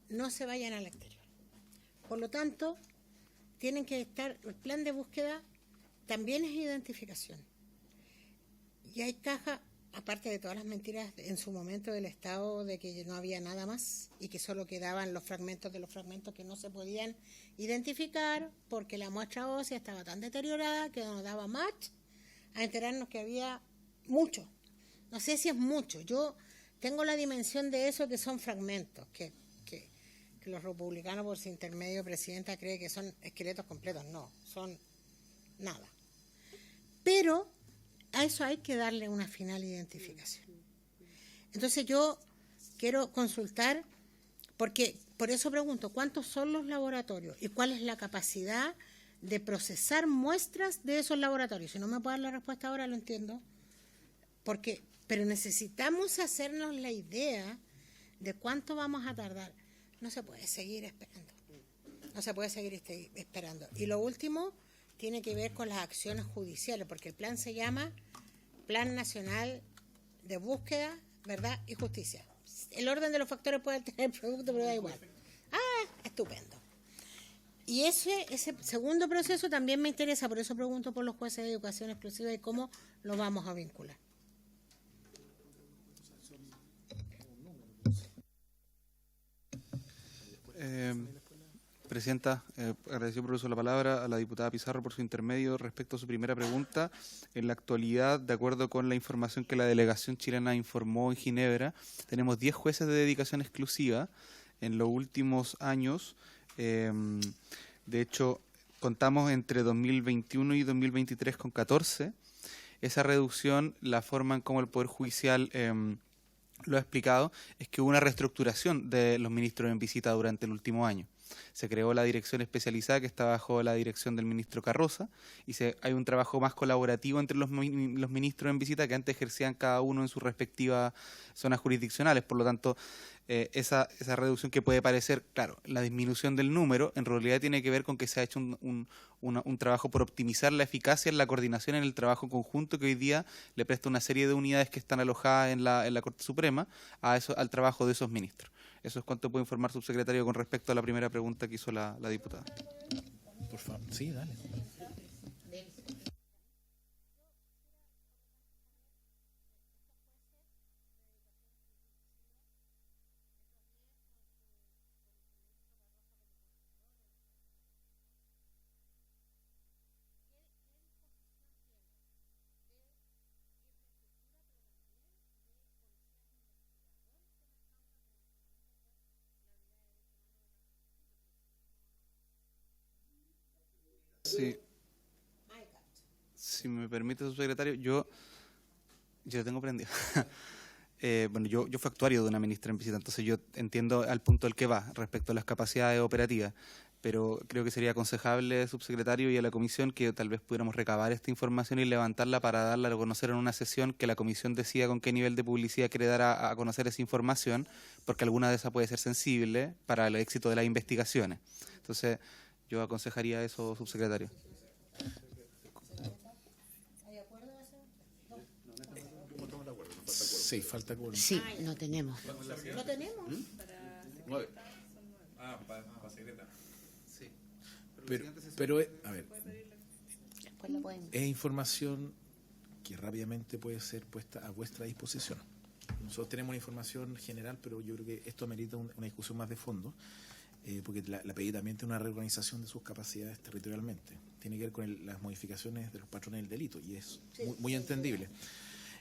no se vayan al exterior. Por lo tanto, tienen que estar, el plan de búsqueda también es identificación. Y hay cajas, aparte de todas las mentiras en su momento del Estado de que no había nada más y que solo quedaban los fragmentos de los fragmentos que no se podían identificar porque la muestra ósea estaba tan deteriorada que nos daba match a enterarnos que había mucho. No sé si es mucho. Yo tengo la dimensión de eso, que son fragmentos, que los republicanos por su intermedio, presidenta, cree que son esqueletos completos. No, son nada. Pero a eso hay que darle una final identificación. Entonces yo quiero consultar, porque por eso pregunto, ¿cuántos son los laboratorios y cuál es la capacidad de procesar muestras de esos laboratorios? Si no me puede dar la respuesta ahora, lo entiendo. Pero necesitamos hacernos la idea de cuánto vamos a tardar. No se puede seguir esperando. No se puede seguir esperando. Y lo último tiene que ver con las acciones judiciales, porque el plan se llama Plan Nacional de Búsqueda, Verdad y Justicia. El orden de los factores puede tener el producto, pero da igual. Estupendo. Y ese segundo proceso también me interesa, por eso pregunto por los jueces de educación exclusiva y cómo lo vamos a vincular. Presidenta, agradeció por el uso de la palabra a la diputada Pizarro por su intermedio respecto a su primera pregunta. En la actualidad, de acuerdo con la información que la delegación chilena informó en Ginebra, tenemos 10 jueces de dedicación exclusiva en los últimos años. De hecho, contamos entre 2021 y 2023 con 14. Esa reducción, la forma en cómo el Poder Judicial lo ha explicado, es que hubo una reestructuración de los ministros en visita durante el último año. Se creó la dirección especializada que está bajo la dirección del ministro Carroza y hay un trabajo más colaborativo entre los ministros en visita que antes ejercían cada uno en sus respectivas zonas jurisdiccionales. Por lo tanto, esa reducción que puede parecer, claro, la disminución del número, en realidad tiene que ver con que se ha hecho un trabajo por optimizar la eficacia en la coordinación en el trabajo conjunto que hoy día le presta una serie de unidades que están alojadas en la Corte Suprema al trabajo de esos ministros. Eso es cuanto puedo informar, subsecretario, con respecto a la primera pregunta que hizo la diputada. Por favor, sí, dale. Sí. Si me permite, subsecretario, yo tengo prendido. Bueno, yo fui actuario de una ministra en visita, entonces yo entiendo al punto al que va respecto a las capacidades operativas, pero creo que sería aconsejable, subsecretario, y a la comisión que tal vez pudiéramos recabar esta información y levantarla para darla a conocer en una sesión, que la comisión decida con qué nivel de publicidad quiere dar a conocer esa información, porque alguna de esas puede ser sensible para el éxito de las investigaciones. Entonces, yo aconsejaría eso, subsecretario. Sí, falta quórum. Sí, no tenemos. ¿No tenemos? 9. Para secreta. Sí. Pero a ver, Después la podemos. es información que rápidamente puede ser puesta a vuestra disposición. Nosotros tenemos una información general, pero yo creo que esto amerita una discusión más de fondo, porque la PDI también tiene una reorganización de sus capacidades territorialmente. Tiene que ver con las modificaciones de los patrones del delito, y es muy entendible.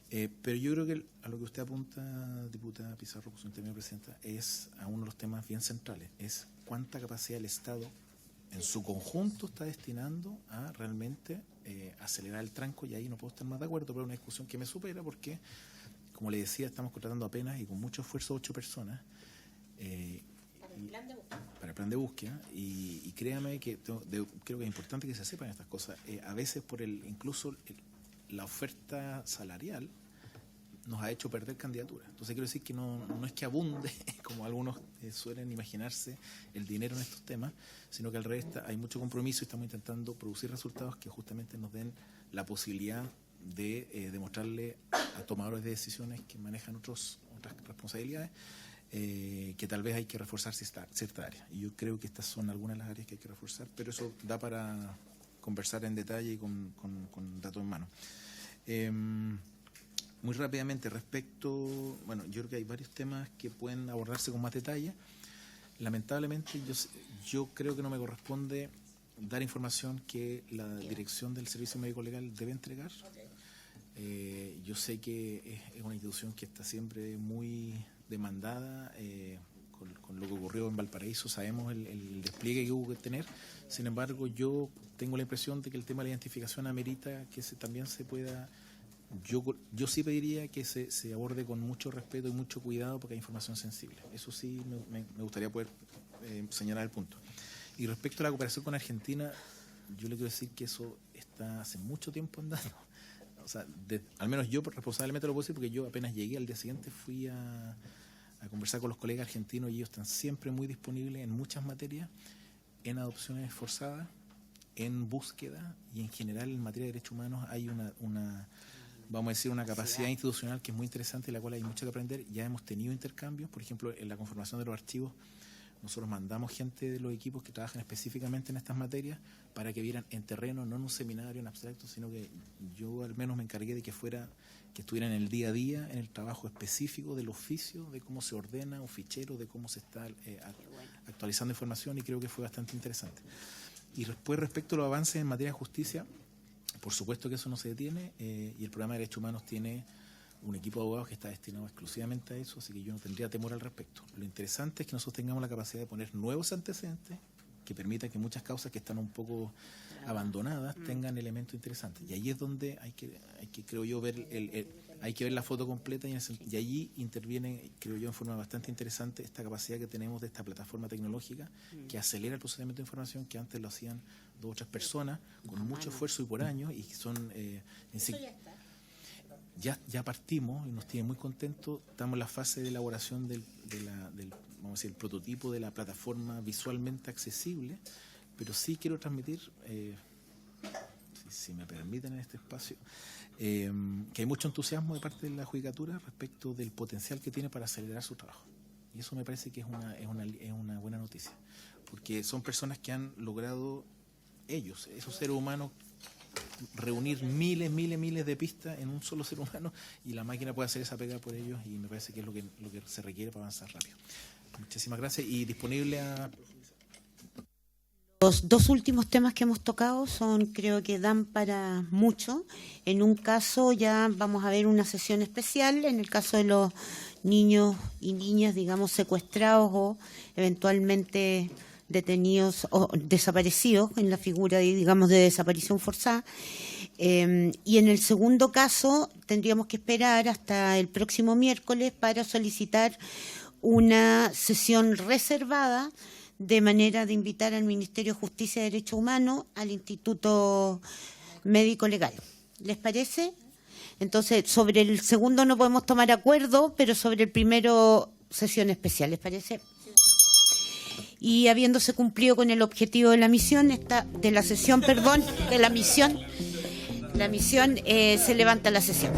Pero yo creo que a lo que usted apunta, diputada Pizarro, por su intermedio, presidenta, es a uno de los temas bien centrales, es cuánta capacidad el Estado en su conjunto está destinando a realmente acelerar el tranco, y ahí no puedo estar más de acuerdo, pero es una discusión que me supera porque, como le decía, estamos contratando apenas y con mucho esfuerzo 8 personas para el plan de búsqueda, y créame que creo que es importante que se sepan estas cosas. A veces por incluso la oferta salarial nos ha hecho perder candidatura. Entonces quiero decir que no es que abunde, como algunos suelen imaginarse, el dinero en estos temas, sino que al revés hay mucho compromiso y estamos intentando producir resultados que justamente nos den la posibilidad de demostrarle a tomadores de decisiones que manejan otras responsabilidades que tal vez hay que reforzar cierta área. Y yo creo que estas son algunas de las áreas que hay que reforzar, pero eso da para conversar en detalle y con datos en mano. Muy rápidamente, respecto, bueno, yo creo que hay varios temas que pueden abordarse con más detalle. Lamentablemente, yo creo que no me corresponde dar información que la dirección del Servicio Médico Legal debe entregar. Yo sé que es una institución que está siempre muy demandada, con lo que ocurrió en Valparaíso, sabemos el despliegue que hubo que tener. Sin embargo, yo tengo la impresión de que el tema de la identificación amerita que también se pueda. Yo sí pediría que se aborde con mucho respeto y mucho cuidado porque hay información sensible. Eso sí me gustaría poder señalar el punto. Y respecto a la cooperación con Argentina, yo le quiero decir que eso está hace mucho tiempo andando. O sea, al menos yo responsablemente lo puedo decir porque yo apenas llegué al día siguiente fui a conversar con los colegas argentinos y ellos están siempre muy disponibles en muchas materias, en adopciones forzadas, en búsqueda y en general en materia de derechos humanos hay vamos a decir, una capacidad institucional que es muy interesante y la cual hay mucho que aprender. Ya hemos tenido intercambios, por ejemplo, en la conformación de los archivos, nosotros mandamos gente de los equipos que trabajan específicamente en estas materias para que vieran en terreno, no en un seminario, en abstracto, sino que yo al menos me encargué de que estuvieran en el día a día, en el trabajo específico del oficio, de cómo se ordena un fichero, de cómo se está actualizando información, y creo que fue bastante interesante. Y después, respecto a los avances en materia de justicia, por supuesto que eso no se detiene, y el programa de Derechos Humanos tiene un equipo de abogados que está destinado exclusivamente a eso, así que yo no tendría temor al respecto. Lo interesante es que nosotros tengamos la capacidad de poner nuevos antecedentes que permitan que muchas causas que están un poco abandonadas tengan elementos interesantes. Y ahí es donde hay que creo yo, hay que ver la foto completa, y allí interviene, creo yo, en forma bastante interesante esta capacidad que tenemos de esta plataforma tecnológica que acelera el procesamiento de información que antes lo hacían 2 o 3 personas con mucho esfuerzo y por años, y que son ya partimos y nos tiene muy contentos. Estamos en la fase de elaboración del vamos a decir, el prototipo de la plataforma visualmente accesible, pero sí quiero transmitir, si me permiten en este espacio, que hay mucho entusiasmo de parte de la Judicatura respecto del potencial que tiene para acelerar su trabajo. Y eso me parece que es una buena noticia, porque son personas que han logrado esos seres humanos, reunir miles de pistas en un solo ser humano, y la máquina puede hacer esa pega por ellos, y me parece que es lo que se requiere para avanzar rápido. Muchísimas gracias, y disponible a... Los 2 últimos temas que hemos tocado creo que dan para mucho. En un caso ya vamos a ver una sesión especial, en el caso de los niños y niñas, digamos, secuestrados o eventualmente detenidos o desaparecidos en la figura, digamos, de desaparición forzada. Y en el segundo caso tendríamos que esperar hasta el próximo miércoles para solicitar una sesión reservada de manera de invitar al Ministerio de Justicia y Derechos Humanos, al Instituto Médico Legal. ¿Les parece? Entonces, sobre el segundo no podemos tomar acuerdo, pero sobre el primero, sesión especial. ¿Les parece? Y habiéndose cumplido con el objetivo de la misión, la misión, se levanta la sesión.